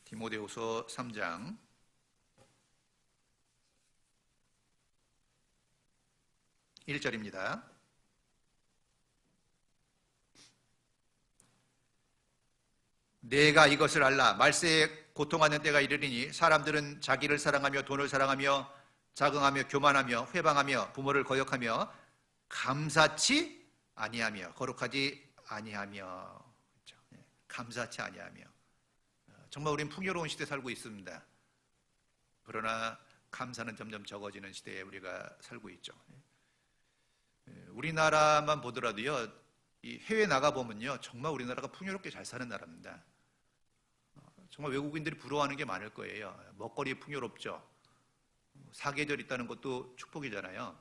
디모데후서 3장 1절입니다. 내가 이것을 알라. 말세에 고통하는 때가 이르리니 사람들은 자기를 사랑하며 돈을 사랑하며 자긍하며 교만하며 회방하며 부모를 거역하며 감사치 아니하며 거룩하지 아니하며. 그렇죠? 감사치 아니하며. 정말 우리는 풍요로운 시대에 살고 있습니다. 그러나 감사는 점점 적어지는 시대에 우리가 살고 있죠. 우리나라만 보더라도요, 이 해외 나가보면요, 정말 우리나라가 풍요롭게 잘 사는 나라입니다. 정말 외국인들이 부러워하는 게 많을 거예요. 먹거리 풍요롭죠. 사계절 있다는 것도 축복이잖아요.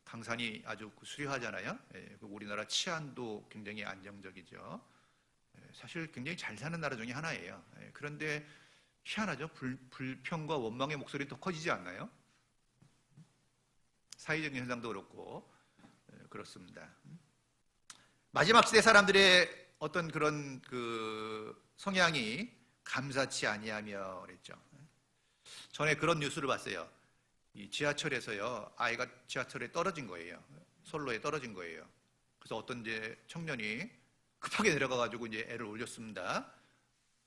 강산이 아주 수려하잖아요. 우리나라 치안도 굉장히 안정적이죠. 사실 굉장히 잘 사는 나라 중에 하나예요. 그런데 희한하죠. 불평과 원망의 목소리는 더 커지지 않나요? 사회적인 현상도 그렇고 그렇습니다. 마지막 시대 사람들의 어떤 그런 그 성향이 감사치 아니하며 그랬죠. 전에 그런 뉴스를 봤어요. 이 지하철에서요, 아이가 지하철에 떨어진 거예요. 선로에 떨어진 거예요. 그래서 어떤 이제 청년이 급하게 내려가가지고 이제 애를 올렸습니다.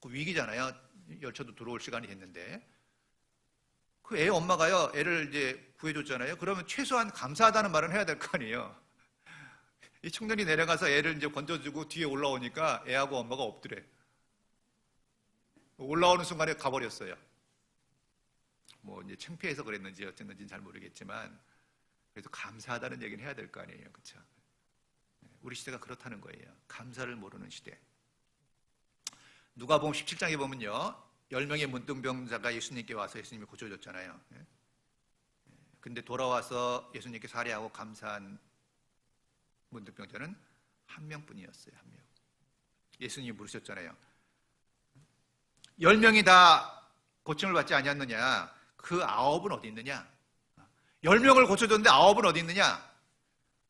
그 위기잖아요. 열차도 들어올 시간이 됐는데 그 애 엄마가요, 애를 이제 구해줬잖아요. 그러면 최소한 감사하다는 말은 해야 될 거 아니에요. 이 청년이 내려가서 애를 이제 건져주고 뒤에 올라오니까 애하고 엄마가 엎드려. 올라오는 순간에 가버렸어요. 뭐 이제 창피해서 그랬는지 어쨌는지는 잘 모르겠지만 그래도 감사하다는 얘기는 해야 될 거 아니에요, 그렇죠? 우리 시대가 그렇다는 거예요. 감사를 모르는 시대. 누가복음 17장에 보면요, 10명의 문둥병자가 예수님께 와서 예수님이 고쳐줬잖아요. 근데 돌아와서 예수님께 살해하고 감사한 문둥병자는 한 명뿐이었어요. 한 명. 예수님이 물으셨잖아요. 10명이 다 고침을 받지 아니었느냐? 그 9은 어디 있느냐? 10명을 고쳐줬는데 9은 어디 있느냐?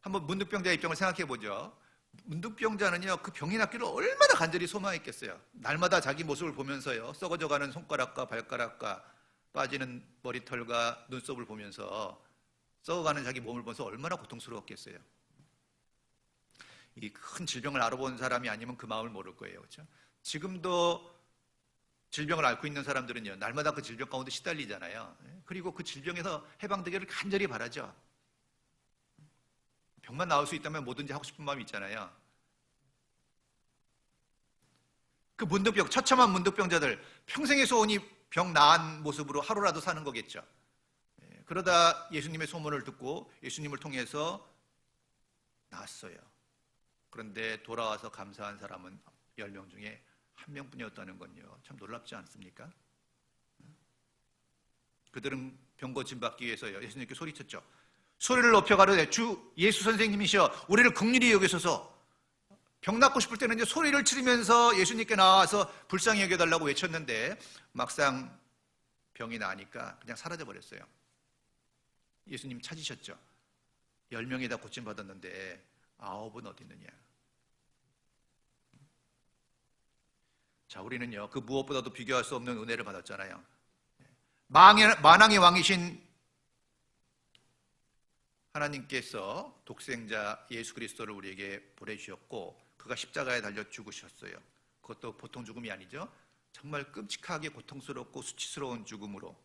한번 문득병자의 입장을 생각해 보죠. 문득병자는요, 그 병이 낫기를 얼마나 간절히 소망했겠어요. 날마다 자기 모습을 보면서요, 썩어져가는 손가락과 발가락과 빠지는 머리털과 눈썹을 보면서 썩어가는 자기 몸을 보면서 얼마나 고통스러웠겠어요. 이 큰 질병을 알아본 사람이 아니면 그 마음을 모를 거예요. 그렇죠? 지금도 질병을 앓고 있는 사람들은요, 날마다 그 질병 가운데 시달리잖아요. 그리고 그 질병에서 해방되기를 간절히 바라죠. 병만 나을 수 있다면 뭐든지 하고 싶은 마음이 있잖아요. 그 문득병, 처참한 문득병자들, 평생의 소원이 병 나은 모습으로 하루라도 사는 거겠죠. 그러다 예수님의 소문을 듣고 예수님을 통해서 나았어요. 그런데 돌아와서 감사한 사람은 10명 중에 한 명뿐이었다는 건요, 참 놀랍지 않습니까? 그들은 병 고침 받기 위해서요, 예수님께 소리쳤죠. 소리를 높여 가로되 주 예수 선생님이시여 우리를 긍휼히 여기소서. 병 낫고 싶을 때는 이제 소리를 치르면서 예수님께 나와서 불쌍히 여겨달라고 외쳤는데 막상 병이 나니까 그냥 사라져 버렸어요. 예수님 찾으셨죠. 10명이 다 고침 받았는데 9은 어디 있느냐? 자, 우리는요, 그 무엇보다도 비교할 수 없는 은혜를 받았잖아요. 만왕의 왕이신 하나님께서 독생자 예수 그리스도를 우리에게 보내주셨고 그가 십자가에 달려 죽으셨어요. 그것도 보통 죽음이 아니죠. 정말 끔찍하게 고통스럽고 수치스러운 죽음으로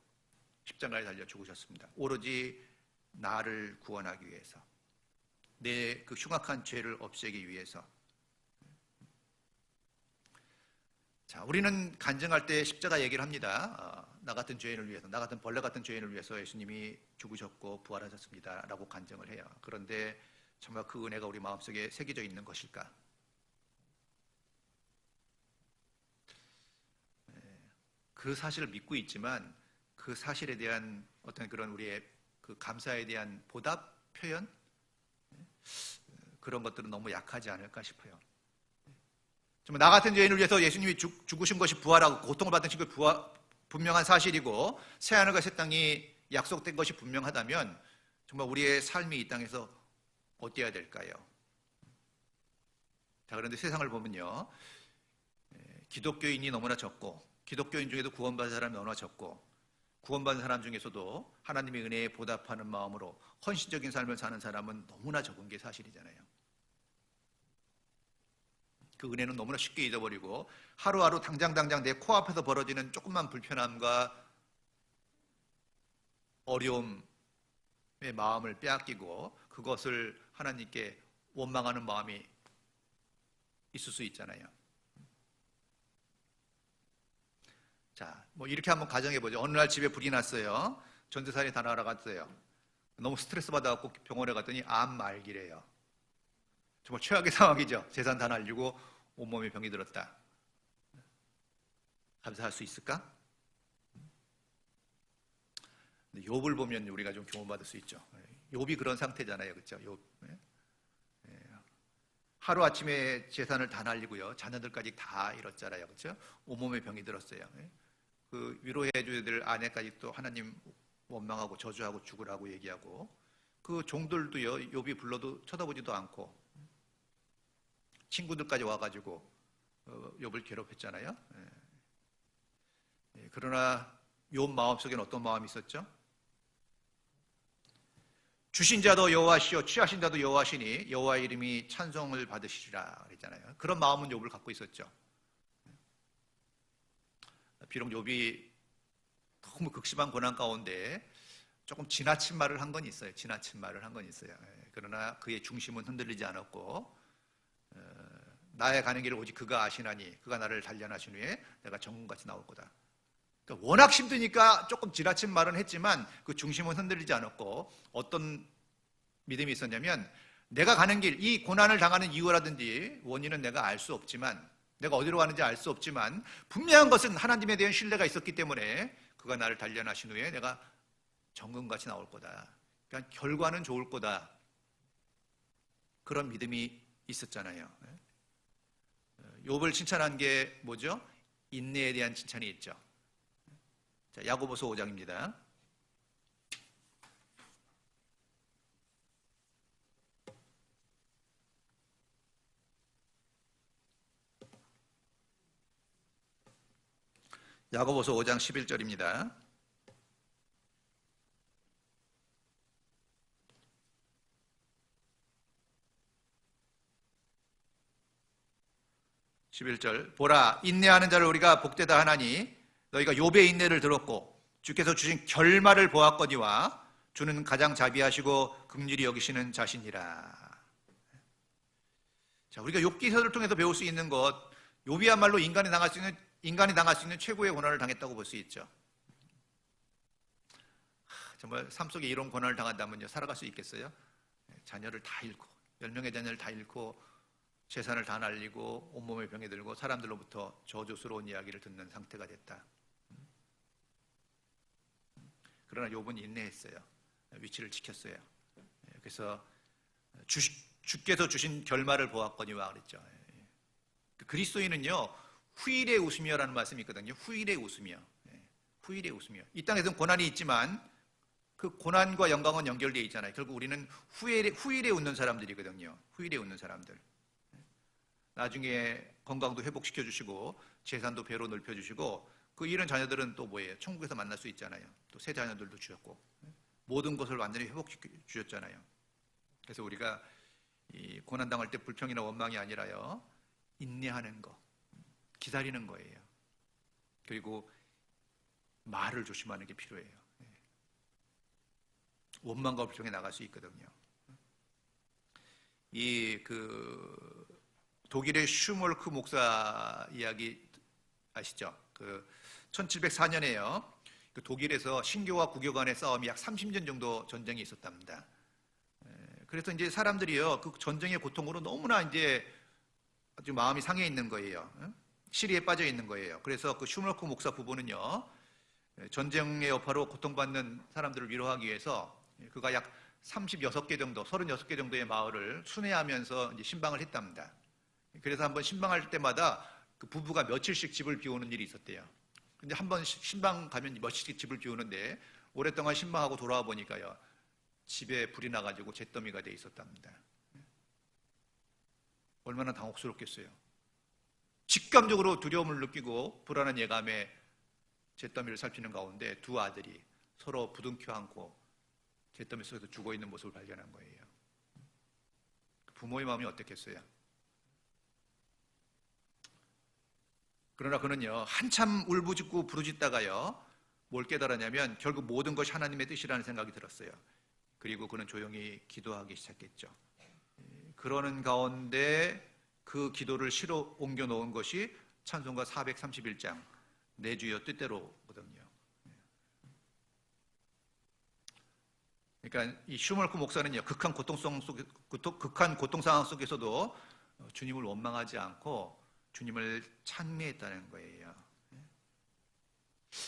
십자가에 달려 죽으셨습니다. 오로지 나를 구원하기 위해서, 내 그 흉악한 죄를 없애기 위해서. 자, 우리는 간증할 때 십자가 얘기를 합니다. 나 같은 죄인을 위해서, 나 같은 벌레 같은 죄인을 위해서 예수님이 죽으셨고 부활하셨습니다 라고 간증을 해요. 그런데 정말 그 은혜가 우리 마음속에 새겨져 있는 것일까? 그 사실을 믿고 있지만 그 사실에 대한 어떤 그런 우리의 그 감사에 대한 보답 표현, 그런 것들은 너무 약하지 않을까 싶어요. 정말 나 같은 죄인을 위해서 예수님이 죽으신 것이 부활하고 고통을 받은 것이 분명한 사실이고 새하늘과 새 땅이 약속된 것이 분명하다면 정말 우리의 삶이 이 땅에서 어때야 될까요? 자, 그런데 세상을 보면요, 기독교인이 너무나 적고 기독교인 중에도 구원받은 사람이 너무나 적고 구원받은 사람 중에서도 하나님의 은혜에 보답하는 마음으로 헌신적인 삶을 사는 사람은 너무나 적은 게 사실이잖아요. 그 은혜는 너무나 쉽게 잊어버리고 하루하루 당장 내 코앞에서 벌어지는 조금만 불편함과 어려움의 마음을 빼앗기고 그것을 하나님께 원망하는 마음이 있을 수 있잖아요. 자, 뭐 이렇게 한번 가정해보죠. 어느 날 집에 불이 났어요. 전재산이 다 날아갔어요. 너무 스트레스 받아갖고 병원에 갔더니 암 말기래요. 정말 최악의 상황이죠. 재산 다 날리고 온몸에 병이 들었다. 감사할 수 있을까? 욥을 보면 우리가 좀 교훈받을 수 있죠. 욥이 그런 상태잖아요. 그렇죠? 욥. 하루아침에 재산을 다 날리고요. 자녀들까지 다 잃었잖아요. 그렇죠? 온몸에 병이 들었어요. 그 위로해 줘야 될 아내까지 또 하나님 원망하고 저주하고 죽으라고 얘기하고 그 종들도요. 욥이 불러도 쳐다보지도 않고 친구들까지 와가지고 욥을 괴롭혔잖아요. 그러나 욥 마음속에는 어떤 마음이 있었죠? 주신 자도 여호와시요 취하신 자도 여호와시니 여호와의 이름이 찬송을 받으시리라 그랬잖아요. 그런 마음은 욥을 갖고 있었죠. 비록 욥이 너무 극심한 고난 가운데 조금 지나친 말을 한 건 있어요. 지나친 말을 한 건 있어요. 그러나 그의 중심은 흔들리지 않았고 나의 가는 길을 오직 그가 아시나니 그가 나를 단련하신 후에 내가 정금같이 나올 거다. 그러니까 워낙 힘드니까 조금 지나친 말은 했지만 그 중심은 흔들리지 않았고 어떤 믿음이 있었냐면 내가 가는 길, 이 고난을 당하는 이유라든지 원인은 내가 알 수 없지만 내가 어디로 가는지 알 수 없지만 분명한 것은 하나님에 대한 신뢰가 있었기 때문에 그가 나를 단련하신 후에 내가 정금같이 나올 거다. 그러니까 결과는 좋을 거다. 그런 믿음이 있었잖아요. 욥을 칭찬한 게 뭐죠? 인내에 대한 칭찬이 있죠. 자, 야고보서 5장입니다. 야고보서 5장 11절입니다. 보라, 인내하는 자를 우리가 복되다 하나니 너희가 욥의 인내를 들었고 주께서 주신 결말을 보았거니와 주는 가장 자비하시고 긍휼히 여기시는 자신이라. 자, 우리가 욥 기서를 통해서 배울 수 있는 것, 욥이야말로 인간이 당할 수 있는 최고의 고난을 당했다고 볼 수 있죠. 정말 삶 속에 이런 고난을 당한다면요, 살아갈 수 있겠어요? 자녀를 다 잃고, 10명의 자녀를 다 잃고, 재산을 다 날리고, 온몸에 병이 들고, 사람들로부터 저주스러운 이야기를 듣는 상태가 됐다. 그러나 욥은 인내했어요. 위치를 지켰어요. 그래서 주께서 주신 결말을 보았거니와 그랬죠. 그리스도인은요, 후일의 웃음이여라는 말씀이 있거든요. 후일의 웃음이여. 후일의 웃음이여. 이 땅에서는 고난이 있지만 그 고난과 영광은 연결되어 있잖아요. 결국 우리는 후일에 웃는 사람들이거든요. 후일에 웃는 사람들. 나중에 건강도 회복시켜 주시고 재산도 배로 넓혀 주시고 그 잃은 자녀들은 또 뭐예요? 천국에서 만날 수 있잖아요. 또 새 자녀들도 주셨고 모든 것을 완전히 회복시켜 주셨잖아요. 그래서 우리가 이 고난 당할 때 불평이나 원망이 아니라요, 인내하는 거, 기다리는 거예요. 그리고 말을 조심하는 게 필요해요. 원망과 불평에 나갈 수 있거든요. 독일의 슈몰크 목사 이야기 아시죠? 1704년에요. 독일에서 신교와 구교 간의 싸움이 약 30년 정도 전쟁이 있었답니다. 그래서 이제 사람들이요, 그 전쟁의 고통으로 너무나 이제 아주 마음이 상해 있는 거예요. 시리에 빠져 있는 거예요. 그래서 그 슈몰크 목사 부부는요, 전쟁의 여파로 고통받는 사람들을 위로하기 위해서 그가 약 36개 정도의 마을을 순회하면서 이제 신방을 했답니다. 그래서 한번 신방할 때마다 그 부부가 며칠씩 집을 비우는 일이 있었대요. 근데 한번 신방 가면 며칠씩 집을 비우는데 오랫동안 신방하고 돌아와 보니까요, 집에 불이 나가지고 잿더미가 돼 있었답니다. 얼마나 당혹스럽겠어요. 직감적으로 두려움을 느끼고 불안한 예감에 잿더미를 살피는 가운데 두 아들이 서로 부둥켜 안고 잿더미 속에서 죽어있는 모습을 발견한 거예요. 부모의 마음이 어떻겠어요? 그러나 그는요, 한참 울부짖고 부르짖다가요, 뭘 깨달았냐면 결국 모든 것이 하나님의 뜻이라는 생각이 들었어요. 그리고 그는 조용히 기도하기 시작했죠. 그러는 가운데 그 기도를 시로 옮겨 놓은 것이 찬송가 431장 내 주여 뜻대로거든요. 그러니까 이 슈멀크 목사는요, 극한 고통 상황 속에서도 주님을 원망하지 않고 주님을 찬미했다는 거예요.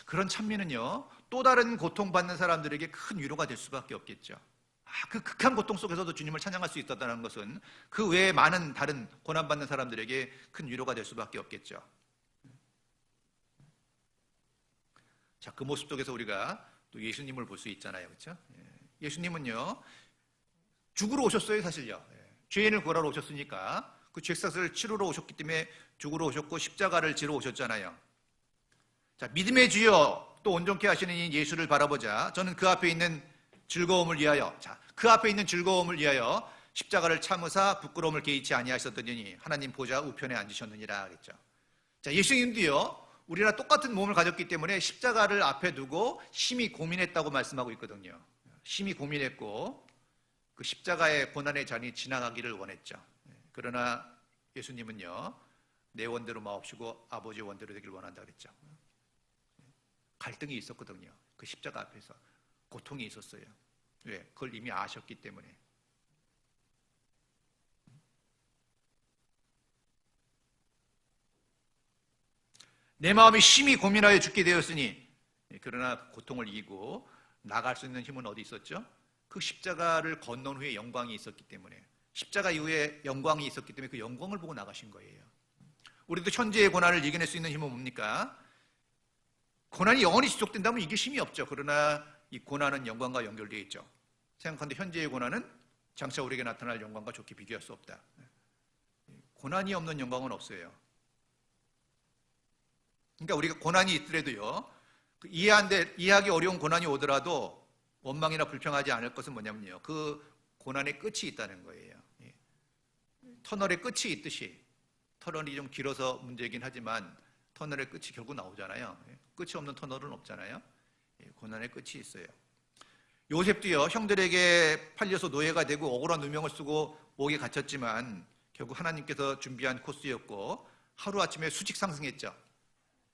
그런 찬미는요, 또 다른 고통받는 사람들에게 큰 위로가 될 수밖에 없겠죠. 그 극한 고통 속에서도 주님을 찬양할 수 있었다는 것은 그 외에 많은 다른 고난받는 사람들에게 큰 위로가 될 수밖에 없겠죠. 자, 그 모습 속에서 우리가 또 예수님을 볼 수 있잖아요. 그렇죠? 예수님은요, 죽으러 오셨어요, 사실요. 죄인을 구하러 오셨으니까 그 죄값을 치르러 오셨기 때문에 죽으러 오셨고 십자가를 지러 오셨잖아요. 자, 믿음의 주여 또 온전케 하시는 이 예수를 바라보자. 저는 그 앞에 있는 즐거움을 위하여, 그 앞에 있는 즐거움을 위하여 십자가를 참으사 부끄러움을 개의치 아니하셨더니 하나님 보좌 우편에 앉으셨느니라 그랬죠. 자, 예수님도요, 우리랑 똑같은 몸을 가졌기 때문에 십자가를 앞에 두고 심히 고민했다고 말씀하고 있거든요. 심히 고민했고 그 십자가의 고난의 잔이 지나가기를 원했죠. 그러나 예수님은요, 내 원대로 마옵시고 아버지의 원대로 되길 원한다 그랬죠. 갈등이 있었거든요. 그 십자가 앞에서 고통이 있었어요. 왜? 그걸 이미 아셨기 때문에. 내 마음이 심히 고민하여 죽게 되었으니, 그러나 고통을 이기고 나갈 수 있는 힘은 어디 있었죠? 그 십자가를 건넌 후에 영광이 있었기 때문에, 십자가 이후에 영광이 있었기 때문에 그 영광을 보고 나가신 거예요. 우리도 현재의 고난을 이겨낼 수 있는 힘은 뭡니까? 고난이 영원히 지속된다면 이길 힘이 없죠. 그러나 이 고난은 영광과 연결되어 있죠. 생각하는데 현재의 고난은 장차 우리에게 나타날 영광과 좋게 비교할 수 없다. 고난이 없는 영광은 없어요. 그러니까 우리가 고난이 있더라도요, 이해하기 어려운 고난이 오더라도 원망이나 불평하지 않을 것은 뭐냐면요, 그 고난의 끝이 있다는 거예요. 터널의 끝이 있듯이, 터널이 좀 길어서 문제이긴 하지만 터널의 끝이 결국 나오잖아요. 끝이 없는 터널은 없잖아요. 고난의 끝이 있어요. 요셉도요, 형들에게 팔려서 노예가 되고 억울한 누명을 쓰고 옥에 갇혔지만 결국 하나님께서 준비한 코스였고 하루아침에 수직 상승했죠.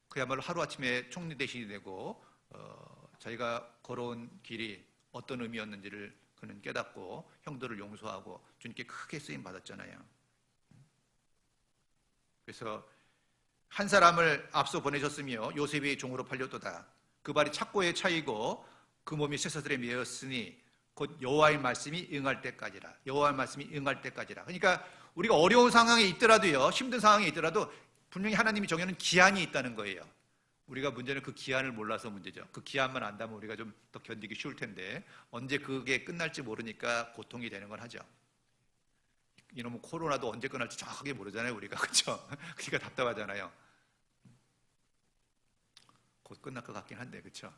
그야말로 하루아침에 총리 대신이 되고 자기가 걸어온 길이 어떤 의미였는지를 그는 깨닫고 형들을 용서하고 주님께 크게 쓰임 받았잖아요. 그래서 한 사람을 앞서 보내셨으며 요셉이 종으로 팔렸도다. 그 발이 착고에 차이고 그 몸이 쇠사슬에 매였으니 곧 여호와의 말씀이 응할 때까지라. 여호와의 말씀이 응할 때까지라. 그러니까 우리가 어려운 상황에 있더라도요, 힘든 상황에 있더라도 분명히 하나님이 정해놓은 기한이 있다는 거예요. 우리가 문제는 그 기한을 몰라서 문제죠. 그 기한만 안다면 우리가 좀 더 견디기 쉬울 텐데 언제 그게 끝날지 모르니까 고통이 되는 건 하죠. 이놈은 코로나도 언제 끝날지 정확하게 모르잖아요, 우리가. 그렇죠? 그러니까 답답하잖아요. 곧 끝날 것 같긴 한데, 그렇죠?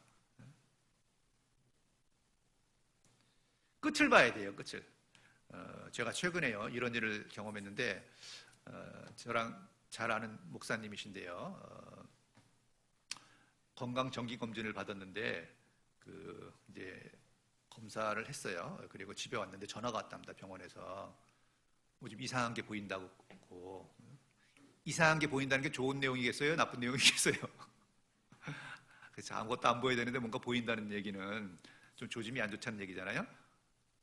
끝을 봐야 돼요, 끝을. 제가 최근에요, 이런 일을 경험했는데, 저랑 잘 아는 목사님이신데요, 건강 정기 검진을 받았는데, 이제 검사를 했어요. 그리고 집에 왔는데 전화가 왔답니다, 병원에서. 뭐 좀 이상한 게 보인다고. 이상한 게 보인다는 게 좋은 내용이겠어요? 나쁜 내용이겠어요? 그래서 아무것도 안 보여야 되는데 뭔가 보인다는 얘기는 좀 조짐이 안 좋다는 얘기잖아요.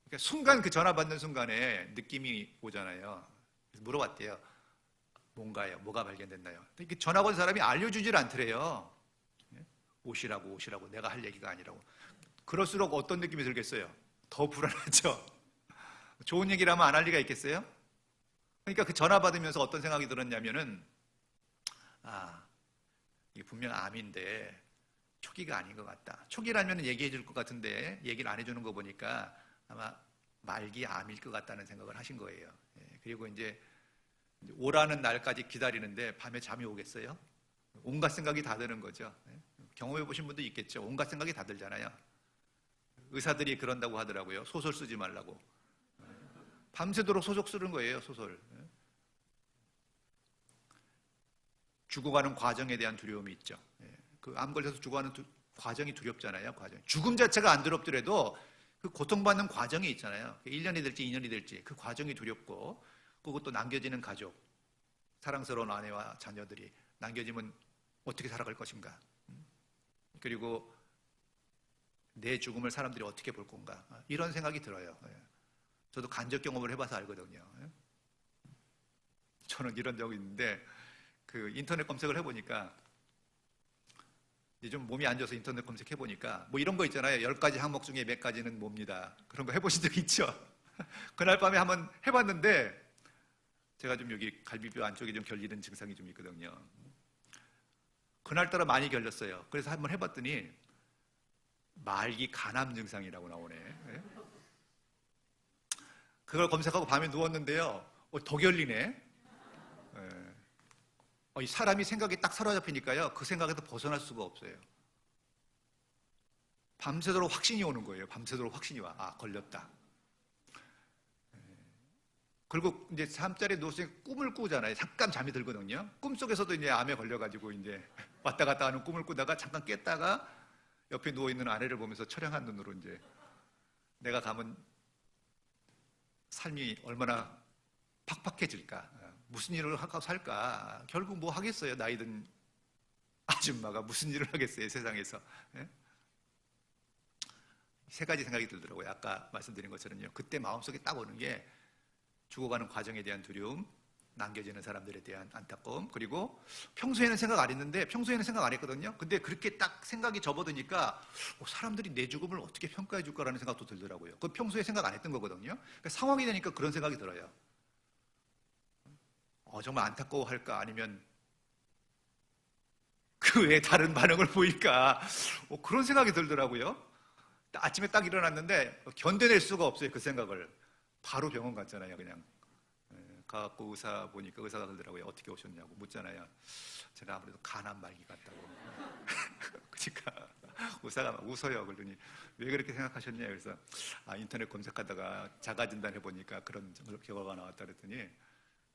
그러니까 순간 그 전화 받는 순간에 느낌이 오잖아요. 그래서 물어봤대요. 뭔가요? 뭐가 발견됐나요? 이렇게 전화 건 사람이 알려주질 않더래요. 오시라고 내가 할 얘기가 아니라고. 그럴수록 어떤 느낌이 들겠어요? 더 불안하죠. 좋은 얘기를 하면 안 할 리가 있겠어요? 그러니까 그 전화 받으면서 어떤 생각이 들었냐면은, 이게 분명 암인데 초기가 아닌 것 같다. 초기라면 얘기해 줄 것 같은데 얘기를 안 해주는 거 보니까 아마 말기 암일 것 같다는 생각을 하신 거예요. 그리고 이제 오라는 날까지 기다리는데 밤에 잠이 오겠어요? 온갖 생각이 다 드는 거죠. 경험해 보신 분도 있겠죠. 온갖 생각이 다 들잖아요. 의사들이 그런다고 하더라고요. 소설 쓰지 말라고. 밤새도록 소설 쓰는 거예요, 소설. 죽어가는 과정에 대한 두려움이 있죠. 그 암 걸려서 죽어가는 과정이 두렵잖아요. 죽음 자체가 안 두렵더라도 그 고통받는 과정이 있잖아요. 1년이 될지 2년이 될지 그 과정이 두렵고, 그것도 남겨지는 가족, 사랑스러운 아내와 자녀들이 남겨지면 어떻게 살아갈 것인가. 그리고 내 죽음을 사람들이 어떻게 볼 건가. 이런 생각이 들어요. 저도 간접 경험을 해봐서 알거든요. 저는 이런 적이 있는데 그 인터넷 검색을 해보니까, 이제 좀 몸이 안 좋아서 인터넷 검색해보니까 뭐 이런 거 있잖아요. 10가지 항목 중에 몇 가지는 뭡니다. 그런 거 해보신 적 있죠? 그날 밤에 한번 해봤는데 제가 좀 여기 갈비뼈 안쪽에 좀 결리는 증상이 좀 있거든요. 그날따라 많이 결렸어요. 그래서 한번 해봤더니 말기 간암 증상이라고 나오네. 그걸 검색하고 밤에 누웠는데요. 더 결리네. 이 사람이 생각이 딱 사로잡히니까요, 그 생각에서 벗어날 수가 없어요. 밤새도록 확신이 오는 거예요. 밤새도록 확신이 와. 걸렸다. 그리고 이제 잠자리에 누워서 꿈을 꾸잖아요. 잠깐 잠이 들거든요. 꿈속에서도 이제 암에 걸려가지고 이제 왔다 갔다 하는 꿈을 꾸다가 잠깐 깼다가 옆에 누워있는 아내를 보면서 처량한 눈으로 이제 내가 가면 삶이 얼마나 팍팍해질까. 무슨 일을 하고 살까. 결국 뭐 하겠어요. 나이 든 아줌마가 무슨 일을 하겠어요, 세상에서. 세 가지 생각이 들더라고요. 아까 말씀드린 것처럼요. 그때 마음속에 딱 오는 게 죽어가는 과정에 대한 두려움, 남겨지는 사람들에 대한 안타까움, 그리고 평소에는 생각 안 했는데 평소에는 생각 안 했거든요. 근데 그렇게 딱 생각이 접어드니까 사람들이 내 죽음을 어떻게 평가해 줄까라는 생각도 들더라고요. 그 평소에 생각 안 했던 거거든요. 그러니까 상황이 되니까 그런 생각이 들어요. 정말 안타까워할까, 아니면 그 외에 다른 반응을 보일까, 그런 생각이 들더라고요. 아침에 딱 일어났는데 견뎌낼 수가 없어요. 그 생각을. 바로 병원 갔잖아요. 그냥 가갖고 의사 보니까 의사가 그러더라고요. 어떻게 오셨냐고 묻잖아요. 제가 아무래도 간암 말기 같다고. 그러니까 의사가 막 웃어요. 그러더니 왜 그렇게 생각하셨냐. 그래서 인터넷 검색하다가 자가진단 해보니까 그런 결과가 나왔다 그랬더니,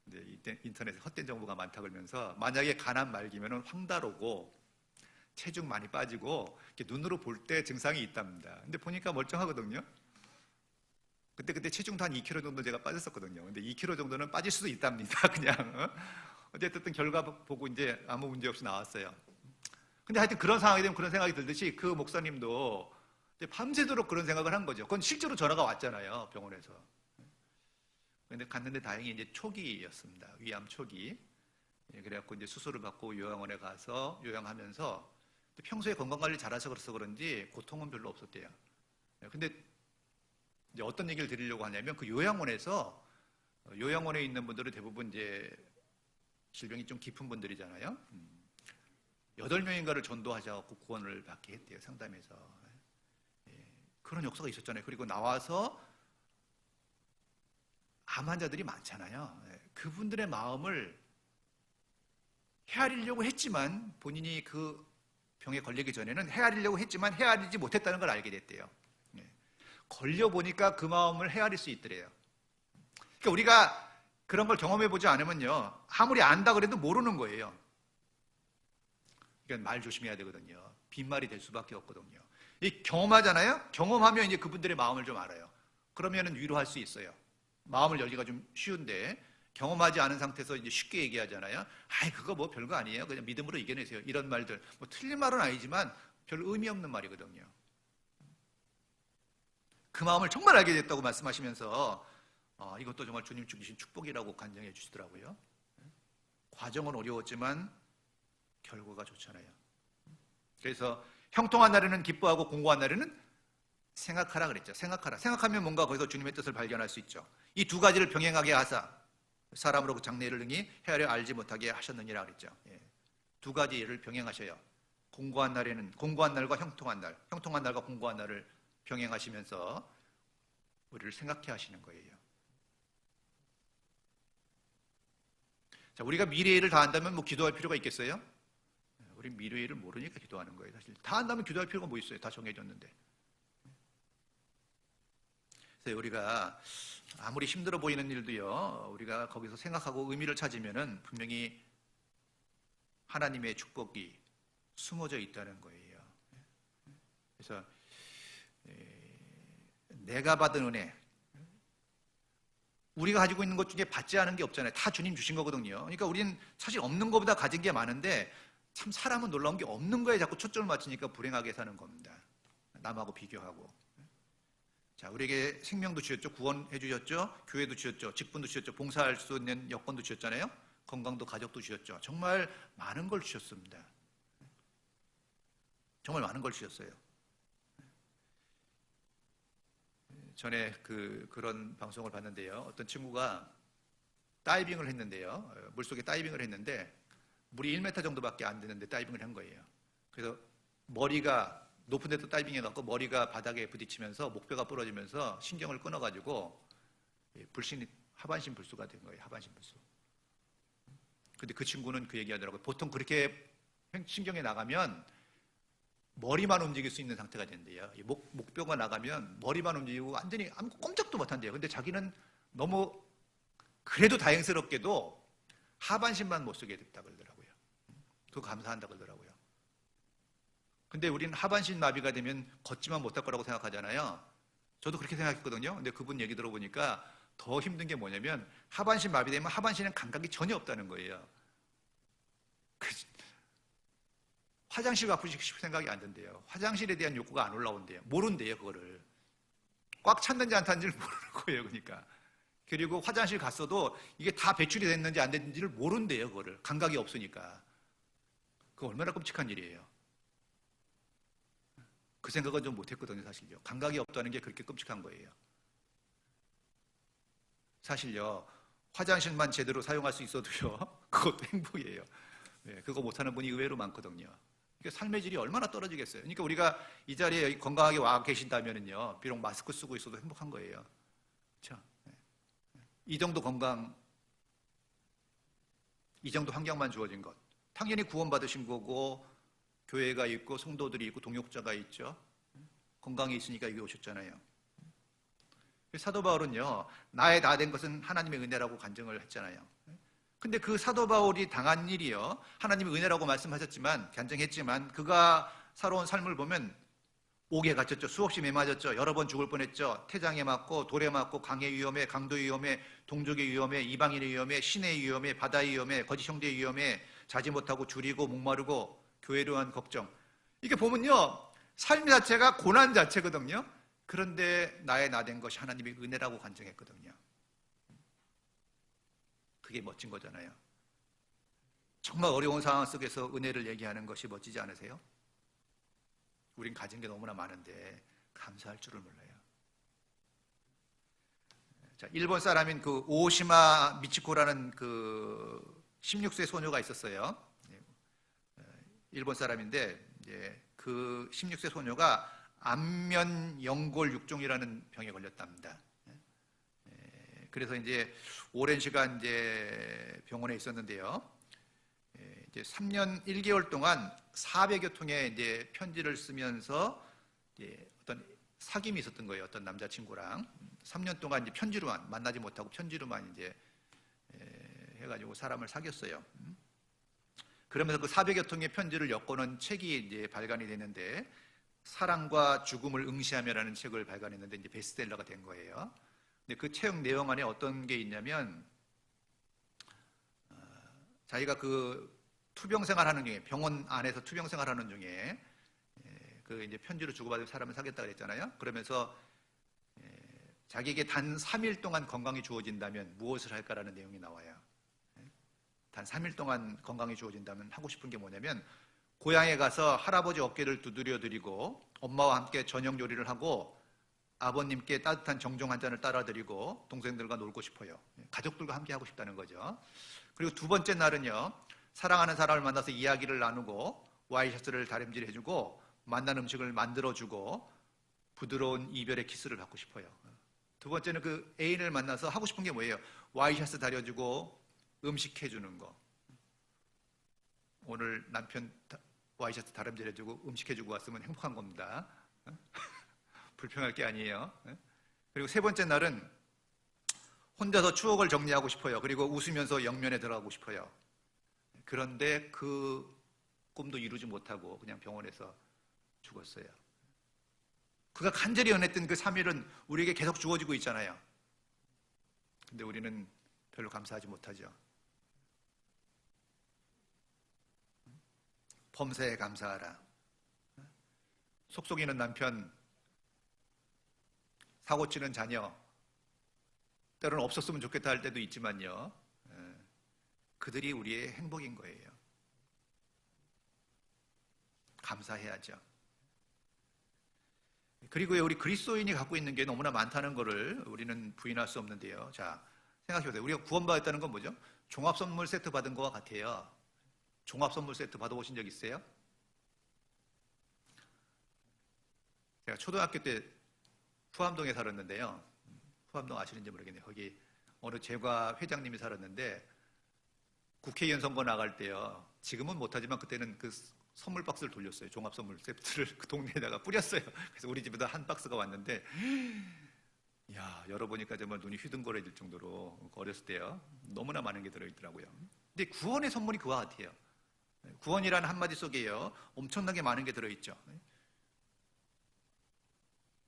근데 인터넷에 헛된 정보가 많다 그러면서 만약에 간암 말기면 황달오고 체중 많이 빠지고 눈으로 볼 때 증상이 있답니다. 근데 보니까 멀쩡하거든요. 그때 체중도 한 2kg 정도 제가 빠졌었거든요. 근데 2kg 정도는 빠질 수도 있답니다. 그냥. 어쨌든 결과 보고 이제 아무 문제 없이 나왔어요. 근데 하여튼 그런 상황이 되면 그런 생각이 들듯이 그 목사님도 이제 밤새도록 그런 생각을 한 거죠. 그건 실제로 전화가 왔잖아요. 병원에서. 근데 갔는데 다행히 이제 초기였습니다. 위암 초기. 그래갖고 이제 수술을 받고 요양원에 가서 요양하면서 평소에 건강관리 잘하셔서 그런지 고통은 별로 없었대요. 근데 이제 어떤 얘기를 드리려고 하냐면, 그 요양원에서, 요양원에 있는 분들은 대부분 이제 질병이 좀 깊은 분들이잖아요. 8명인가를 전도하셔서 구원을 받게 했대요. 상담에서. 그런 역사가 있었잖아요. 그리고 나와서 암 환자들이 많잖아요. 그분들의 마음을 헤아리려고 했지만, 본인이 그 병에 걸리기 전에는 헤아리려고 했지만 헤아리지 못했다는 걸 알게 됐대요. 걸려보니까 그 마음을 헤아릴 수 있더래요. 그러니까 우리가 그런 걸 경험해보지 않으면요, 아무리 안다 그래도 모르는 거예요. 그러니까 말 조심해야 되거든요. 빈말이 될 수밖에 없거든요. 이 경험하잖아요? 경험하면 이제 그분들의 마음을 좀 알아요. 그러면 위로할 수 있어요. 마음을 열기가 좀 쉬운데, 경험하지 않은 상태에서 이제 쉽게 얘기하잖아요. 그거 뭐 별거 아니에요. 그냥 믿음으로 이겨내세요. 이런 말들. 뭐 틀린 말은 아니지만 별 의미 없는 말이거든요. 그 마음을 정말 알게 됐다고 말씀하시면서 이것도 정말 주님 주신 축복이라고 간증해 주시더라고요. 과정은 어려웠지만 결과가 좋잖아요. 그래서 형통한 날에는 기뻐하고 공고한 날에는 생각하라 그랬죠. 생각하라. 생각하면 뭔가 거기서 주님의 뜻을 발견할 수 있죠. 이 두 가지를 병행하게 하사 사람으로 그 장래를 능히 헤아려 알지 못하게 하셨느니라 그랬죠. 두 가지를 병행하셔요. 공고한 날에는 공고한 날과 형통한 날, 형통한 날과 공고한 날을 병행하시면서 우리를 생각해 하시는 거예요. 자, 우리가 미래의 일을 다 안다면 뭐 기도할 필요가 있겠어요? 우리 미래의 일을 모르니까 기도하는 거예요. 사실 다 안다면 기도할 필요가 뭐 있어요? 다 정해졌는데. 그래서 우리가 아무리 힘들어 보이는 일도요, 우리가 거기서 생각하고 의미를 찾으면은 분명히 하나님의 축복이 숨어져 있다는 거예요. 그래서 내가 받은 은혜, 우리가 가지고 있는 것 중에 받지 않은 게 없잖아요. 다 주님 주신 거거든요. 그러니까 우리는 사실 없는 것보다 가진 게 많은데, 참 사람은 놀라운 게 없는 거에 자꾸 초점을 맞추니까 불행하게 사는 겁니다. 남하고 비교하고. 자, 우리에게 생명도 주셨죠. 구원해 주셨죠. 교회도 주셨죠. 직분도 주셨죠. 봉사할 수 있는 여건도 주셨잖아요. 건강도 가족도 주셨죠. 정말 많은 걸 주셨습니다. 정말 많은 걸 주셨어요. 전에 그런 방송을 봤는데요. 어떤 친구가 다이빙을 했는데요. 물속에 다이빙을 했는데 물이 1m 정도밖에 안 되는데 다이빙을 한 거예요. 그래서 머리가 높은 데도 다이빙해갖고 머리가 바닥에 부딪히면서 목뼈가 부러지면서 신경을 끊어가지고 하반신 불수가 된 거예요. 하반신 불수. 근데 그 친구는 그 얘기하더라고요. 보통 그렇게 신경이 나가면 머리만 움직일 수 있는 상태가 된대요. 목뼈가 나가면 머리만 움직이고 완전히 아무 꼼짝도 못한대요. 근데 자기는 너무 그래도 다행스럽게도 하반신만 못 쓰게 됐다 그러더라고요. 그거 감사한다 그러더라고요. 근데 우리는 하반신 마비가 되면 걷지만 못할 거라고 생각하잖아요. 저도 그렇게 생각했거든요. 근데 그분 얘기 들어보니까 더 힘든 게 뭐냐면 하반신 마비되면 하반신은 감각이 전혀 없다는 거예요. 화장실 가고 싶을 생각이 안 든대요. 화장실에 대한 욕구가 안 올라온대요. 모른대요, 그거를. 꽉 찼는지 안 찼는지를 모르는 거예요, 그러니까. 그리고 화장실 갔어도 이게 다 배출이 됐는지 안 됐는지를 모른대요. 그거를. 감각이 없으니까. 그거 얼마나 끔찍한 일이에요. 그 생각은 좀 못했거든요. 사실요. 감각이 없다는 게 그렇게 끔찍한 거예요. 사실요. 화장실만 제대로 사용할 수 있어도요. 그것도 행복이에요. 네, 그거 못하는 분이 의외로 많거든요. 삶의 질이 얼마나 떨어지겠어요. 그러니까 우리가 이 자리에 건강하게 와 계신다면요, 비록 마스크 쓰고 있어도 행복한 거예요. 그렇죠? 이 정도 건강, 이 정도 환경만 주어진 것, 당연히 구원받으신 거고 교회가 있고 성도들이 있고 동역자가 있죠. 건강이 있으니까 여기 오셨잖아요. 사도 바울은요, 나의 다 된 것은 하나님의 은혜라고 간증을 했잖아요. 근데 그 사도 바울이 당한 일이요, 하나님의 은혜라고 말씀하셨지만, 간증했지만, 그가 살아온 삶을 보면 옥에 갇혔죠. 수없이 매 맞았죠. 여러 번 죽을 뻔했죠. 태장에 맞고 돌에 맞고 강의 위험에, 강도 위험에, 동족의 위험에, 이방인의 위험에, 신의 위험에, 바다의 위험에, 거짓 형제의 위험에, 자지 못하고 줄이고 목마르고 교회로 한 걱정. 이게 보면요, 삶 자체가 고난 자체거든요. 그런데 나의 나 된 것이 하나님의 은혜라고 간증했거든요. 그게 멋진 거잖아요. 정말 어려운 상황 속에서 은혜를 얘기하는 것이 멋지지 않으세요? 우린 가진 게 너무나 많은데 감사할 줄을 몰라요. 자, 일본 사람인 그 오시마 미치코라는 그 16세 소녀가 있었어요. 일본 사람인데 그 16세 소녀가 안면 연골 육종이라는 병에 걸렸답니다. 그래서 이제 오랜 시간 이제 병원에 있었는데요. 이제 3년 1개월 동안 400여 통의 이제 편지를 쓰면서 이제 어떤 사귐이 있었던 거예요. 어떤 남자친구랑 3년 동안 이제 편지로만, 만나지 못하고 편지로만 이제 해가지고 사람을 사귀었어요. 그러면서 그 400여 통의 편지를 엮어놓은 책이 이제 발간이 됐는데, 사랑과 죽음을 응시하며라는 책을 발간했는데 이제 베스트셀러가 된 거예요. 근데 그 책 내용 안에 어떤 게 있냐면, 자기가 그 투병 생활하는 중에, 병원 안에서 투병 생활하는 중에 그 이제 편지로 주고받은 사람을 사귀었다 그랬잖아요. 그러면서 자기에게 단 3일 동안 건강이 주어진다면 무엇을 할까라는 내용이 나와요. 단 3일 동안 건강이 주어진다면 하고 싶은 게 뭐냐면, 고향에 가서 할아버지 어깨를 두드려 드리고 엄마와 함께 저녁 요리를 하고 아버님께 따뜻한 정종 한 잔을 따라 드리고 동생들과 놀고 싶어요. 가족들과 함께 하고 싶다는 거죠. 그리고 두 번째 날은요, 사랑하는 사람을 만나서 이야기를 나누고 와이셔츠를 다림질 해주고 만난 음식을 만들어주고 부드러운 이별의 키스를 받고 싶어요. 두 번째는 그 애인을 만나서 하고 싶은 게 뭐예요? 와이셔츠 다려주고 음식 해주는 거. 오늘 남편 와이셔츠 다림질 해주고 음식 해주고 왔으면 행복한 겁니다. 불평할 게 아니에요. 그리고 세 번째 날은 혼자서 추억을 정리하고 싶어요. 그리고 웃으면서 영면에 들어가고 싶어요. 그런데 그 꿈도 이루지 못하고 그냥 병원에서 죽었어요. 그가 간절히 원했던 그 3일은 우리에게 계속 주어지고 있잖아요. 근데 우리는 별로 감사하지 못하죠. 범사에 감사하라. 속속이는 남편, 사고치는 자녀, 때로는 없었으면 좋겠다 할 때도 있지만요, 그들이 우리의 행복인 거예요. 감사해야죠. 그리고 우리 그리스도인이 갖고 있는 게 너무나 많다는 것을 우리는 부인할 수 없는데요. 자, 생각해보세요. 우리가 구원받았다는 건 뭐죠? 종합선물 세트 받은 것과 같아요. 종합선물 세트 받아보신 적 있어요? 제가 초등학교 때 후암동에 살았는데요. 후암동 아시는지 모르겠네요. 거기 어느 제과 회장님이 살았는데 국회의원 선거 나갈 때요. 지금은 못하지만 그때는 그 선물 박스를 돌렸어요. 종합 선물 세트를 그 동네에다가 뿌렸어요. 그래서 우리 집에도 한 박스가 왔는데, 야, 열어보니까 정말 눈이 휘둥그레질 정도로 어렸을 때요. 너무나 많은 게 들어있더라고요. 근데 구원의 선물이 그와 같아요. 구원이라는 한마디 속에요. 엄청나게 많은 게 들어있죠.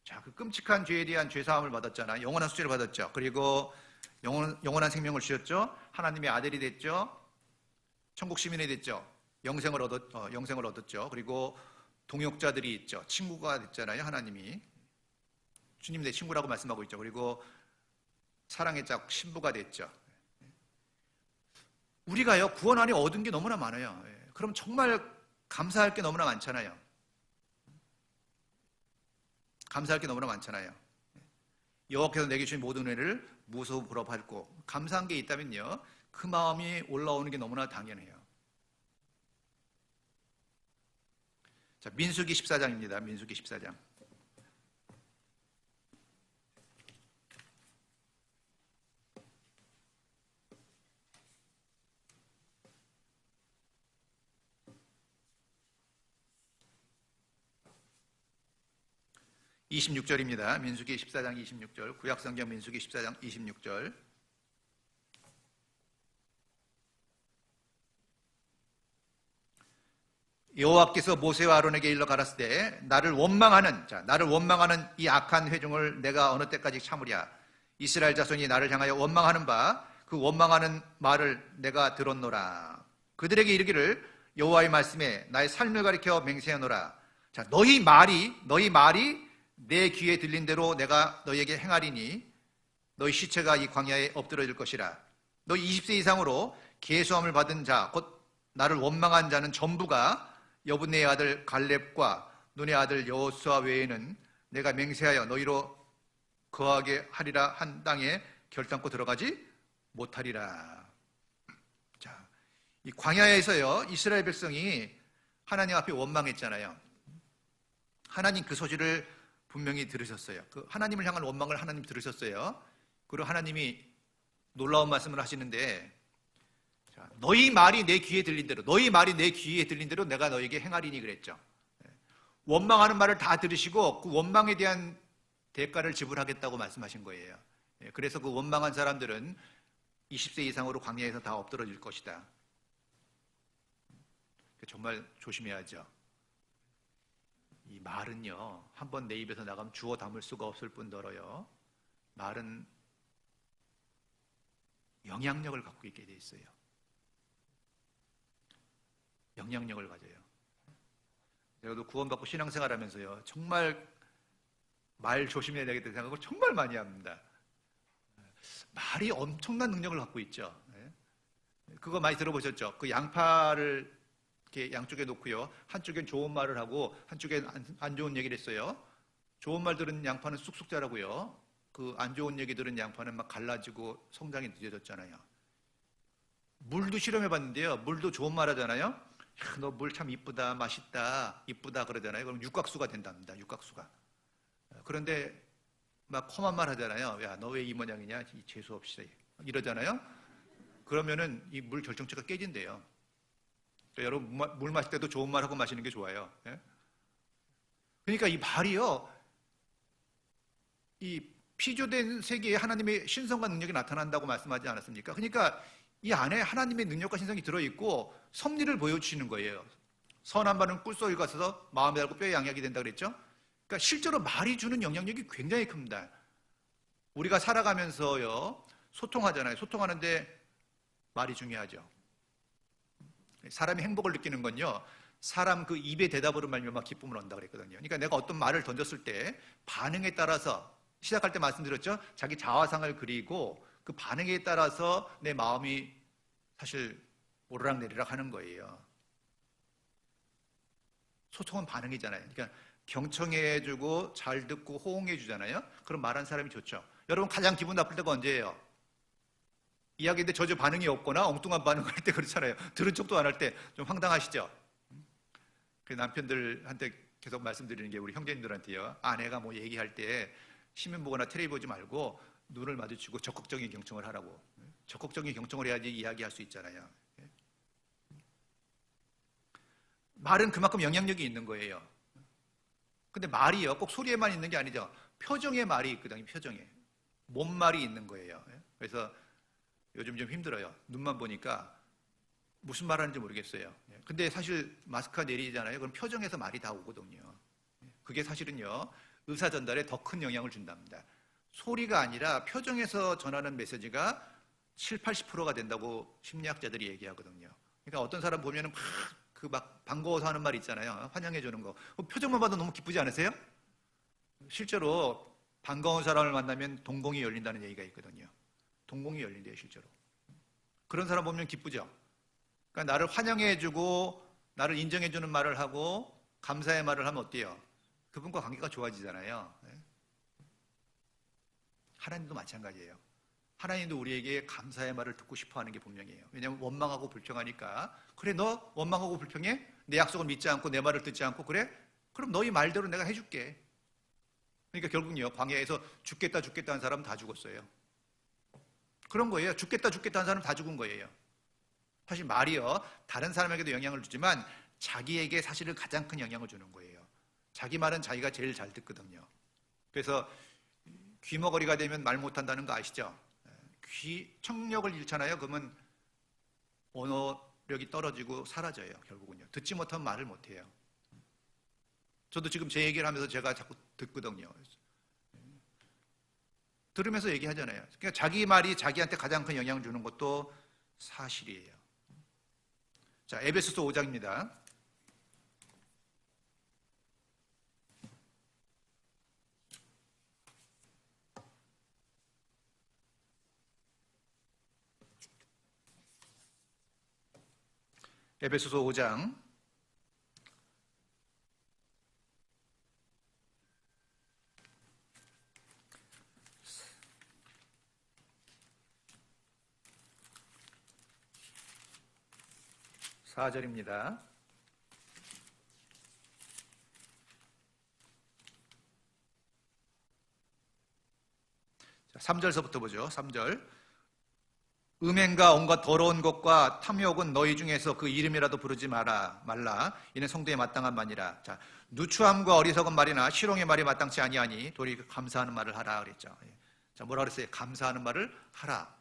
자, 그 끔찍한 죄에 대한 죄사함을 받았잖아요. 영원한 수치를 받았죠. 그리고 영원한 생명을 주셨죠. 하나님의 아들이 됐죠. 천국 시민이 됐죠. 영생을 얻었죠. 그리고 동역자들이 있죠. 친구가 됐잖아요. 하나님이 주님 내 친구라고 말씀하고 있죠. 그리고 사랑의 짝 신부가 됐죠. 우리가요, 구원 안에 얻은 게 너무나 많아요. 그럼 정말 감사할 게 너무나 많잖아요. 감사할 게 너무나 많잖아요. 여호와께서 내게 주신 모든 은혜를 무소부 보답하고 감사한 게 있다면요, 그 마음이 올라오는 게 너무나 당연해요. 자, 민수기 14장입니다. 민수기 14장. (26절입니다) 민수기 14장 26절, 구약성경 민수기 14장 26절. 여호와께서 모세와 아론에게 일러 가라사대 나를 원망하는 이 악한 회중을 내가 어느 때까지 참으랴. 이스라엘 자손이 나를 향하여 원망하는 바 그 원망하는 말을 내가 들었노라. 그들에게 이르기를 여호와의 말씀에 나의 삶을 가리켜 맹세하노라. 자, 너희 말이 내 귀에 들린 대로 내가 너희에게 행하리니 너희 시체가 이 광야에 엎드러질 것이라. 너희 20세 이상으로 계수함을 받은 자 곧 나를 원망한 자는 전부가 여분네의 아들 갈렙과 눈의 아들 여호수아 외에는 내가 맹세하여 너희로 거하게 하리라 한 땅에 결단코 들어가지 못하리라. 자, 이 광야에서요, 이스라엘 백성이 하나님 앞에 원망했잖아요. 하나님 그 소식을 분명히 들으셨어요. 그 하나님을 향한 원망을 하나님 들으셨어요. 그리고 하나님이 놀라운 말씀을 하시는데, 자, 너희 말이 내 귀에 들린 대로 내가 너에게 행하리니 그랬죠. 원망하는 말을 다 들으시고 그 원망에 대한 대가를 지불하겠다고 말씀하신 거예요. 그래서 그 원망한 사람들은 20세 이상으로 광야에서 다 엎드러질 것이다. 정말 조심해야죠. 이 말은요, 한번 내 입에서 나가면 주워 담을 수가 없을 뿐더러요, 말은 영향력을 갖고 있게 돼 있어요. 영향력을 가져요. 저도 구원받고 신앙생활하면서요, 정말 말 조심해야 되겠다는 생각을 정말 많이 합니다. 말이 엄청난 능력을 갖고 있죠. 그거 많이 들어보셨죠? 그 양파를 이렇게 양쪽에 놓고요, 한쪽엔 좋은 말을 하고 한쪽엔 안 좋은 얘기를 했어요. 좋은 말 들은 양파는 쑥쑥 자라고요, 그 안 좋은 얘기 들은 양파는 막 갈라지고 성장이 늦어졌잖아요. 물도 실험해 봤는데요, 물도 좋은 말 하잖아요. 너 물 참 이쁘다, 맛있다, 이쁘다 그러잖아요. 그럼 육각수가 된답니다. 육각수가. 그런데 막 험한 말 하잖아요. 야, 너 왜 이 모양이냐, 이 재수 없이 이러잖아요. 그러면은 이 물 결정체가 깨진대요. 여러분, 물 마실 때도 좋은 말 하고 마시는 게 좋아요. 그러니까 이 말이요, 이 피조된 세계에 하나님의 신성과 능력이 나타난다고 말씀하지 않았습니까? 그러니까 이 안에 하나님의 능력과 신성이 들어있고 섭리를 보여주시는 거예요. 선한 말은 꿀속에 가서 마음에 달고 뼈에 양약이 된다 그랬죠? 그러니까 실제로 말이 주는 영향력이 굉장히 큽니다. 우리가 살아가면서요, 소통하잖아요. 소통하는데 말이 중요하죠. 사람이 행복을 느끼는 건요, 사람 그 입의 대답으로 말미암아 기쁨을 얻는다 그랬거든요. 그러니까 내가 어떤 말을 던졌을 때 반응에 따라서, 시작할 때 말씀드렸죠, 자기 자화상을 그리고 그 반응에 따라서 내 마음이 사실 오르락내리락 하는 거예요. 소통은 반응이잖아요. 그러니까 경청해주고 잘 듣고 호응해주잖아요. 그럼 말한 사람이 좋죠. 여러분, 가장 기분 나쁠 때가 언제예요? 이야기인데 전혀 반응이 없거나 엉뚱한 반응을 할 때 그렇잖아요. 들은 척도 안 할 때 좀 황당하시죠? 그 남편들한테 계속 말씀드리는 게, 우리 형제님들한테요, 아내가 뭐 얘기할 때 신문 보거나 텔레비 보지 말고 눈을 마주치고 적극적인 경청을 하라고. 적극적인 경청을 해야지 이야기할 수 있잖아요. 말은 그만큼 영향력이 있는 거예요. 근데 말이요, 꼭 소리에만 있는 게 아니죠. 표정에 말이 있거든요. 표정에. 몸말이 있는 거예요. 그래서 요즘 좀 힘들어요. 눈만 보니까 무슨 말 하는지 모르겠어요. 근데 사실 마스크가 내리잖아요. 그럼 표정에서 말이 다 오거든요. 그게 사실은요, 의사 전달에 더 큰 영향을 준답니다. 소리가 아니라 표정에서 전하는 메시지가 7, 80%가 된다고 심리학자들이 얘기하거든요. 그러니까 어떤 사람 보면은 막 반가워서 하는 말 있잖아요. 환영해 주는 거. 표정만 봐도 너무 기쁘지 않으세요? 실제로 반가운 사람을 만나면 동공이 열린다는 얘기가 있거든요. 동공이 열린대요, 실제로. 그런 사람 보면 기쁘죠. 그러니까 나를 환영해주고 나를 인정해주는 말을 하고 감사의 말을 하면 어때요? 그분과 관계가 좋아지잖아요. 하나님도 마찬가지예요. 하나님도 우리에게 감사의 말을 듣고 싶어하는 게 분명해요. 왜냐하면 원망하고 불평하니까, 그래 너 원망하고 불평해? 내 약속을 믿지 않고 내 말을 듣지 않고, 그래? 그럼 너희 말대로 내가 해줄게. 그러니까 결국요, 광야에서 죽겠다 하는 사람 다 죽었어요. 그런 거예요. 죽겠다 하는 사람 다 죽은 거예요. 사실 말이요, 다른 사람에게도 영향을 주지만 자기에게 사실은 가장 큰 영향을 주는 거예요. 자기 말은 자기가 제일 잘 듣거든요. 그래서 귀머거리가 되면 말 못한다는 거 아시죠? 청력을 잃잖아요. 그러면 언어력이 떨어지고 사라져요. 결국은요, 듣지 못하면 말을 못해요. 저도 지금 제 얘기를 하면서 제가 자꾸 듣거든요. 들으면서 얘기하잖아요. 그러니까 자기 말이 자기한테 가장 큰 영향을 주는 것도 사실이에요. 자, 에베소서 5장입니다. 에베소서 5장 4절입니다. 3절서부터 보죠. 3절. 음행과 온갖 더러운 것과 탐욕은 너희 중에서 그 이름이라도 부르지 말라. 이는 성도에 마땅한 말이라. 자, 누추함과 어리석은 말이나 실용의 말이 마땅치 아니하니 도리 감사하는 말을 하라 그랬죠. 자, 뭐라 그랬어요? 감사하는 말을 하라.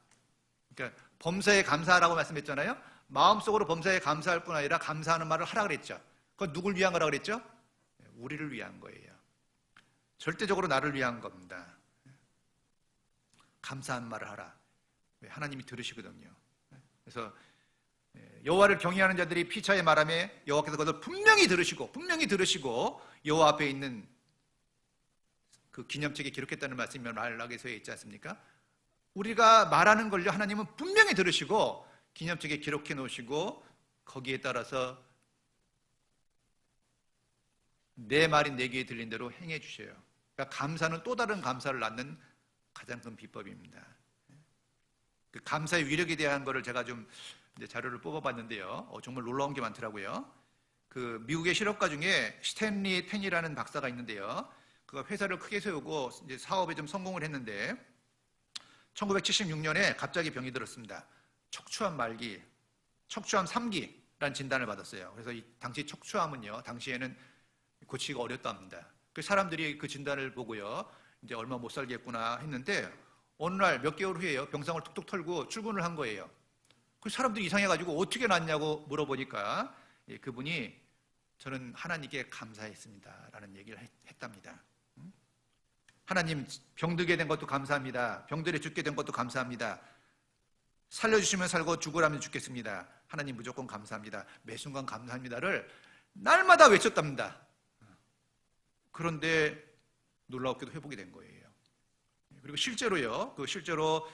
그러니까 범사에 감사하라고 말씀했잖아요. 마음속으로 범사에 감사할 뿐 아니라 감사하는 말을 하라 그랬죠. 그건 누굴 위한 거라 그랬죠? 우리를 위한 거예요. 절대적으로 나를 위한 겁니다. 감사한 말을 하라. 하나님이 들으시거든요. 그래서 여호와를 경외하는 자들이 피차에 말하며 여호와께서 그것을 분명히 들으시고 여호와 앞에 있는 그 기념책에 기록했다는 말씀이 말라기서에 있지 않습니까? 우리가 말하는 걸요, 하나님은 분명히 들으시고 기념책에 기록해 놓으시고 거기에 따라서 내 말이 내 귀에 들린 대로 행해 주셔요. 그러니까 감사는 또 다른 감사를 낳는 가장 큰 비법입니다. 그 감사의 위력에 대한 거를 제가 좀 이제 자료를 뽑아봤는데요. 정말 놀라운 게 많더라고요. 그 미국의 실업가 중에 스탠리 텐이라는 박사가 있는데요. 그가 회사를 크게 세우고 이제 사업에 좀 성공을 했는데 1976년에 갑자기 병이 들었습니다. 척추암 말기, 척추암 3기라는 진단을 받았어요. 그래서 당시 척추암은요, 당시에는 고치기가 어렵답니다. 그 사람들이 그 진단을 보고요, 이제 얼마 못 살겠구나 했는데 어느 날 몇 개월 후에요, 병상을 툭툭 털고 출근을 한 거예요. 그 사람들이 이상해가지고 어떻게 났냐고 물어보니까 그분이 저는 하나님께 감사했습니다 라는 얘기를 했답니다. 하나님, 병들게 된 것도 감사합니다. 병들에 죽게 된 것도 감사합니다. 살려주시면 살고 죽으라면 죽겠습니다. 하나님 무조건 감사합니다. 매 순간 감사합니다를 날마다 외쳤답니다. 그런데 놀랍게도 회복이 된 거예요. 그리고 실제로요, 실제로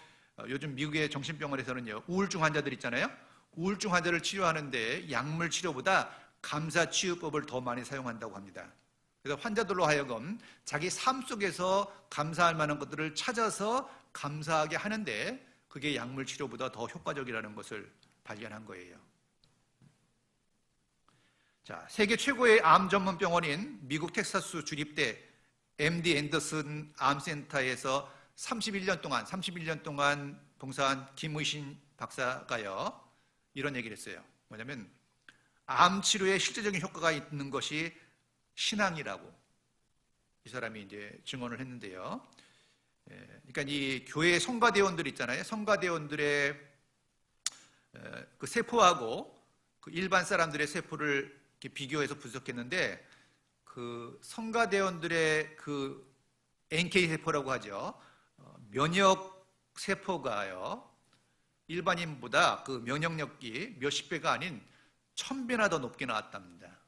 요즘 미국의 정신병원에서는요, 우울증 환자들 있잖아요. 우울증 환자를 치료하는데 약물 치료보다 감사 치유법을 더 많이 사용한다고 합니다. 그래서 환자들로 하여금 자기 삶 속에서 감사할 만한 것들을 찾아서 감사하게 하는데 그게 약물 치료보다 더 효과적이라는 것을 발견한 거예요. 자, 세계 최고의 암 전문 병원인 미국 텍사스 주립대 MD 앤더슨 암센터에서 31년 동안 봉사한 김의신 박사가요, 이런 얘기를 했어요. 뭐냐면 암 치료에 실제적인 효과가 있는 것이 신앙이라고 이 사람이 이제 증언을 했는데요. 그러니까 이 교회 성가대원들 있잖아요. 성가대원들의 그 세포하고 그 일반 사람들의 세포를 이렇게 비교해서 분석했는데 그 성가대원들의 그 NK 세포라고 하죠. 면역 세포가요, 일반인보다 그 면역력이 몇십 배가 아닌 1000배나 더 높게 나왔답니다.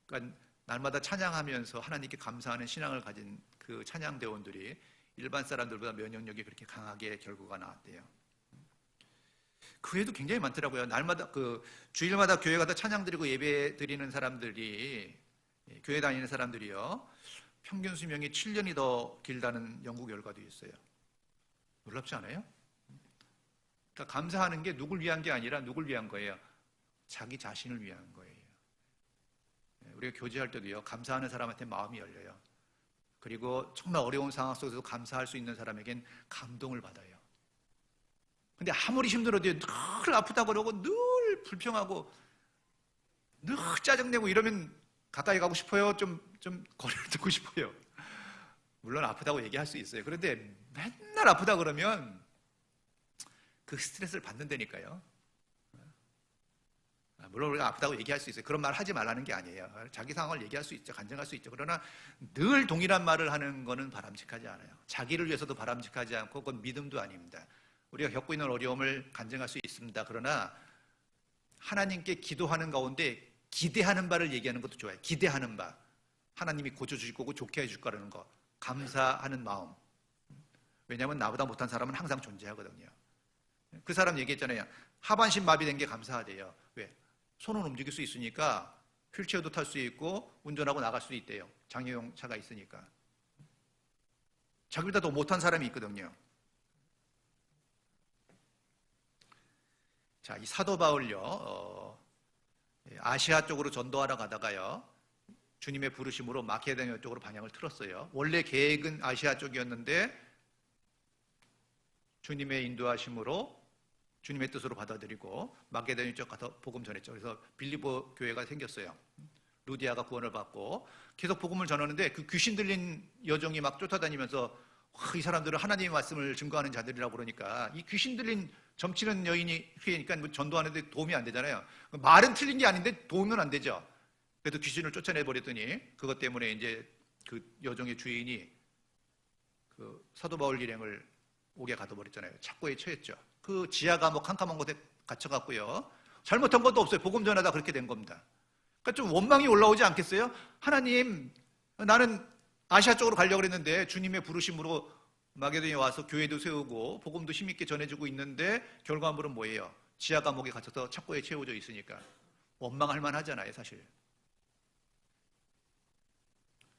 그러니까 날마다 찬양하면서 하나님께 감사하는 신앙을 가진 그 찬양대원들이 일반 사람들보다 면역력이 그렇게 강하게 결과가 나왔대요. 그 외에도 굉장히 많더라고요. 날마다 주일마다 교회 가서 찬양 드리고 예배 드리는 사람들이, 교회 다니는 사람들이요, 평균 수명이 7년이 더 길다는 연구 결과도 있어요. 놀랍지 않아요? 그러니까 감사하는 게 누굴 위한 게 아니라 누굴 위한 거예요? 자기 자신을 위한 거예요. 우리가 교제할 때도요, 감사하는 사람한테 마음이 열려요. 그리고 정말 어려운 상황 속에서 감사할 수 있는 사람에겐 감동을 받아요. 근데 아무리 힘들어도 늘 아프다고 그러고 늘 불평하고 늘 짜증내고 이러면 가까이 가고 싶어요? 좀 거리를 두고 싶어요? 물론 아프다고 얘기할 수 있어요. 그런데 맨날 아프다 그러면 그 스트레스를 받는다니까요. 물론 우리가 아프다고 얘기할 수 있어요. 그런 말 하지 말라는 게 아니에요. 자기 상황을 얘기할 수 있죠. 간증할 수 있죠. 그러나 늘 동일한 말을 하는 거는 바람직하지 않아요. 자기를 위해서도 바람직하지 않고 그건 믿음도 아닙니다. 우리가 겪고 있는 어려움을 간증할 수 있습니다. 그러나 하나님께 기도하는 가운데 기대하는 바를 얘기하는 것도 좋아요. 기대하는 바. 하나님이 고쳐주실 거고 좋게 해줄 거라는 거. 감사하는 마음. 왜냐하면 나보다 못한 사람은 항상 존재하거든요. 그 사람 얘기했잖아요. 하반신 마비된 게 감사하대요. 왜? 손은 움직일 수 있으니까 휠체어도 탈 수 있고 운전하고 나갈 수 있대요. 장애용 차가 있으니까. 자기보다 더 못한 사람이 있거든요. 자, 이 사도 바울요, 아시아 쪽으로 전도하러 가다가요, 주님의 부르심으로 마케도니아 쪽으로 방향을 틀었어요. 원래 계획은 아시아 쪽이었는데 주님의 인도하심으로 주님의 뜻으로 받아들이고 마게도니아 쪽 가서 복음 전했죠. 그래서 빌립보 교회가 생겼어요. 루디아가 구원을 받고 계속 복음을 전하는데 그 귀신 들린 여종이 막 쫓아다니면서 이 사람들은 하나님의 말씀을 증거하는 자들이라고 그러니까 이 귀신 들린 점치는 여인이 그러니까 전도하는데 도움이 안 되잖아요. 말은 틀린 게 아닌데 도움은 안 되죠. 그래도 귀신을 쫓아내 버렸더니 그것 때문에 이제 그 여종의 주인이 그 사도 바울 일행을 옥에 가둬버렸잖아요. 착고에 처했죠. 그 지하 감옥 캄캄한 곳에 갇혀갔고요. 잘못한 것도 없어요. 복음 전하다 그렇게 된 겁니다. 그러니까 좀 원망이 올라오지 않겠어요? 하나님, 나는 아시아 쪽으로 가려고 했는데 주님의 부르심으로 마게도니아에 와서 교회도 세우고 복음도 힘있게 전해주고 있는데 결과물은 뭐예요? 지하 감옥에 갇혀서 착고에 채워져 있으니까 원망할 만하잖아요, 사실.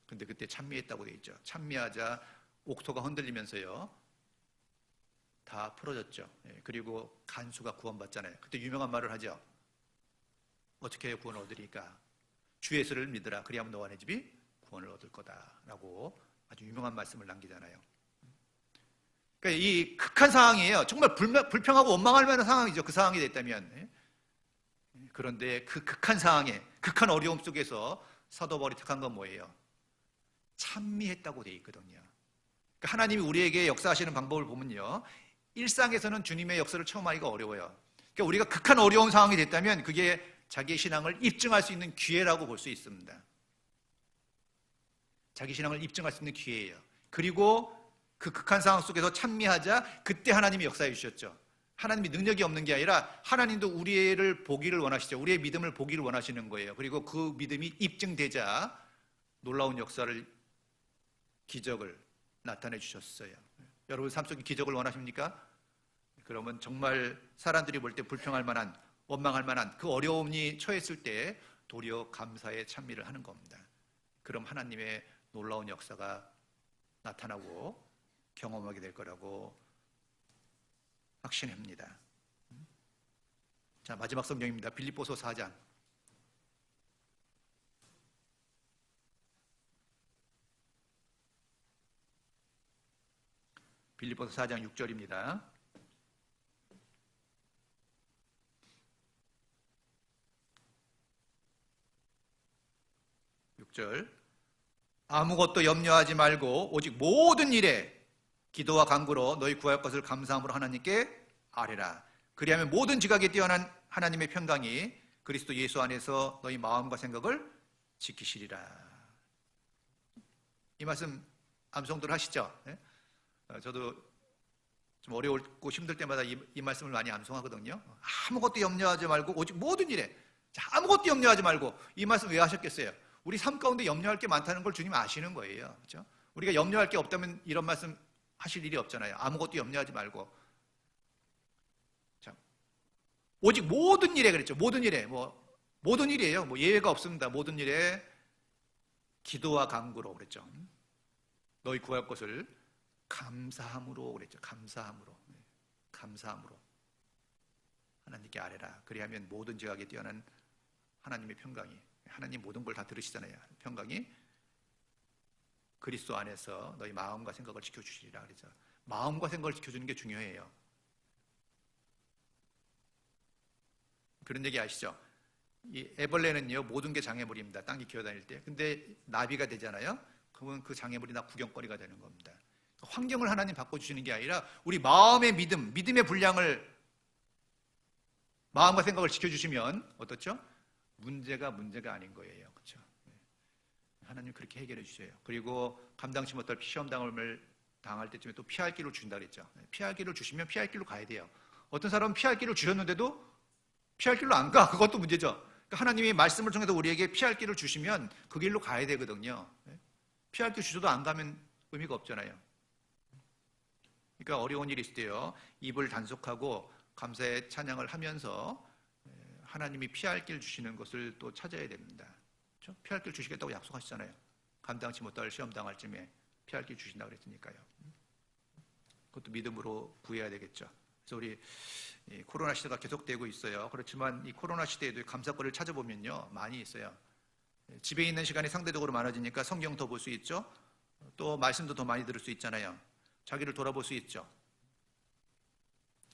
근데 그때 찬미했다고 돼 있죠. 찬미하자 옥토가 흔들리면서요, 다 풀어졌죠. 그리고 간수가 구원받잖아요. 그때 유명한 말을 하죠. 어떻게 해야 구원을 얻으리까? 주 예수를 믿으라. 그리하면 너와 내 집이 구원을 얻을 거다라고 아주 유명한 말씀을 남기잖아요. 그러니까 이 극한 상황이에요. 정말 불평하고 원망할 만한 상황이죠. 그 상황이 됐다면. 그런데 그 극한 상황에, 극한 어려움 속에서 사도 바울이 택한 건 뭐예요? 찬미했다고 돼 있거든요. 그러니까 하나님이 우리에게 역사하시는 방법을 보면요, 일상에서는 주님의 역사를 처음 하기가 어려워요. 그러니까 우리가 극한 어려운 상황이 됐다면 그게 자기의 신앙을 입증할 수 있는 기회라고 볼 수 있습니다. 자기 신앙을 입증할 수 있는 기회예요. 그리고 그 극한 상황 속에서 찬미하자 그때 하나님이 역사해 주셨죠. 하나님이 능력이 없는 게 아니라 하나님도 우리를 보기를 원하시죠. 우리의 믿음을 보기를 원하시는 거예요. 그리고 그 믿음이 입증되자 놀라운 역사를, 기적을 나타내 주셨어요. 여러분 삶 속에 기적을 원하십니까? 그러면 정말 사람들이 볼 때 불평할 만한, 원망할 만한 그 어려움이 처했을 때 도리어 감사의 찬미를 하는 겁니다. 그럼 하나님의 놀라운 역사가 나타나고 경험하게 될 거라고 확신합니다. 자, 마지막 성경입니다. 빌립보서 4장. 빌립보서 4장 6절입니다. 6절. 아무것도 염려하지 말고 오직 모든 일에 기도와 간구로 너희 구할 것을 감사함으로 하나님께 아뢰라. 그리하면 모든 지각에 뛰어난 하나님의 평강이 그리스도 예수 안에서 너희 마음과 생각을 지키시리라. 이 말씀 암송들 하시죠? 네? 저도 좀 어려웠고 힘들 때마다 이 말씀을 많이 암송하거든요. 아무것도 염려하지 말고 오직 모든 일에, 자, 아무것도 염려하지 말고, 이 말씀 왜 하셨겠어요? 우리 삶 가운데 염려할 게 많다는 걸 주님 아시는 거예요. 그렇죠? 우리가 염려할 게 없다면 이런 말씀 하실 일이 없잖아요. 아무것도 염려하지 말고. 자, 오직 모든 일에 그랬죠. 모든 일에 모든 일이에요. 예외가 없습니다. 모든 일에 기도와 간구로 그랬죠. 너희 구할 것을 감사함으로 그랬죠. 감사함으로. 감사함으로 하나님께 아뢰라. 그리하면 모든 지각에 뛰어난 하나님의 평강이, 하나님 모든 걸 다 들으시잖아요. 평강이 그리스도 안에서 너희 마음과 생각을 지켜주시리라 그랬죠. 마음과 생각을 지켜주는 게 중요해요. 그런 얘기 아시죠? 이 애벌레는요, 모든 게 장애물입니다. 땅에 기어다닐 때. 근데 나비가 되잖아요. 그러면 그 장애물이 나 구경거리가 되는 겁니다. 환경을 하나님 바꿔주시는 게 아니라 우리 마음의 믿음, 믿음의 분량을, 마음과 생각을 지켜주시면 어떻죠? 문제가 아닌 거예요. 그렇죠? 하나님 그렇게 해결해 주세요. 그리고 감당치 못할 시험 당할 때쯤에 또 피할 길을 주신다 그랬죠. 피할 길을 주시면 피할 길로 가야 돼요. 어떤 사람은 피할 길을 주셨는데도 피할 길로 안 가. 그것도 문제죠. 그러니까 하나님이 말씀을 통해서 우리에게 피할 길을 주시면 그 길로 가야 되거든요. 피할 길 주셔도 안 가면 의미가 없잖아요. 그러니까 어려운 일이 있을 때요, 입을 단속하고 감사의 찬양을 하면서 하나님이 피할 길 주시는 것을 또 찾아야 됩니다. 그렇죠? 피할 길 주시겠다고 약속하시잖아요. 감당치 못할 시험 당할 쯤에 피할 길 주신다고 그랬으니까요. 그것도 믿음으로 구해야 되겠죠. 그래서 우리 코로나 시대가 계속되고 있어요. 그렇지만 이 코로나 시대에도 감사거리를 찾아보면요, 많이 있어요. 집에 있는 시간이 상대적으로 많아지니까 성경 더 볼 수 있죠. 또 말씀도 더 많이 들을 수 있잖아요. 자기를 돌아볼 수 있죠.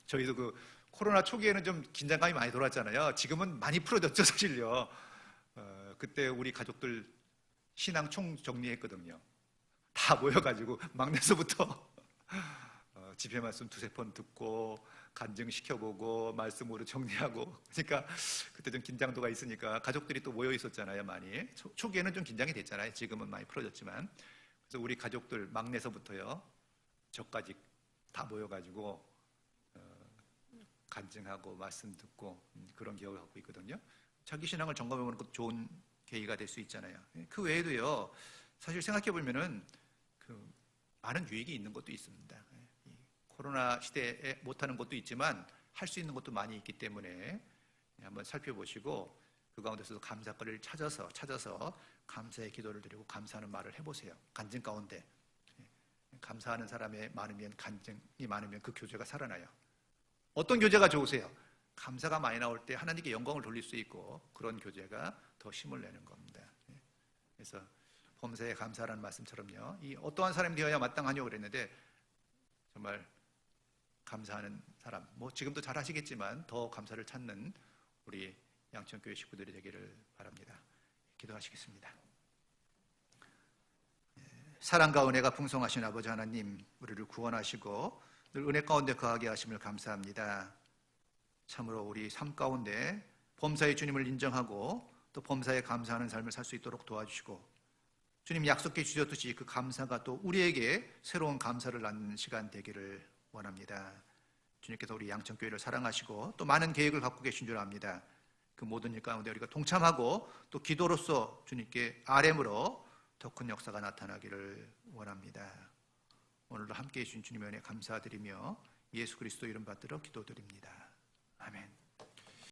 저희도 그 코로나 초기에는 좀 긴장감이 많이 돌았잖아요. 지금은 많이 풀어졌죠, 사실요. 그때 우리 가족들 신앙 총정리했거든요. 다 모여가지고 막내서부터 집회 말씀 두세 번 듣고 간증시켜보고 말씀으로 정리하고. 그러니까 그때 좀 긴장도가 있으니까 가족들이 또 모여 있었잖아요, 많이. 초기에는 좀 긴장이 됐잖아요. 지금은 많이 풀어졌지만. 그래서 우리 가족들 막내서부터요, 저까지 다 모여가지고 간증하고 말씀 듣고 그런 기억을 갖고 있거든요. 자기 신앙을 점검해보는 것도 좋은 계기가 될 수 있잖아요. 그 외에도요, 사실 생각해보면은 많은 유익이 있는 것도 있습니다. 코로나 시대에 못하는 것도 있지만 할 수 있는 것도 많이 있기 때문에 한번 살펴보시고 그 가운데서도 감사거리를 찾아서 감사의 기도를 드리고 감사하는 말을 해보세요. 간증 가운데 감사하는 사람이 많으면, 간증이 많으면 그 교제가 살아나요. 어떤 교제가 좋으세요? 감사가 많이 나올 때 하나님께 영광을 돌릴 수 있고 그런 교제가 더 힘을 내는 겁니다. 그래서 범사에 감사라는 말씀처럼요, 이 어떠한 사람이 되어야 마땅하냐고 그랬는데 정말 감사하는 사람, 지금도 잘 하시겠지만 더 감사를 찾는 우리 양천교회 식구들이 되기를 바랍니다. 기도하시겠습니다. 사랑과 은혜가 풍성하신 아버지 하나님, 우리를 구원하시고 늘 은혜 가운데 거하게 하심을 감사합니다. 참으로 우리 삶 가운데 범사의 주님을 인정하고 또 범사에 감사하는 삶을 살 수 있도록 도와주시고, 주님 약속해 주셨듯이 그 감사가 또 우리에게 새로운 감사를 낳는 시간 되기를 원합니다. 주님께서 우리 양천교회를 사랑하시고 또 많은 계획을 갖고 계신 줄 압니다. 그 모든 일 가운데 우리가 동참하고 또 기도로서 주님께 아뢰므로 더 큰 역사가 나타나기를 원합니다. 오늘도 함께해 주신 주님의 은혜 감사드리며 예수 그리스도 이름 받들어 기도드립니다. 아멘.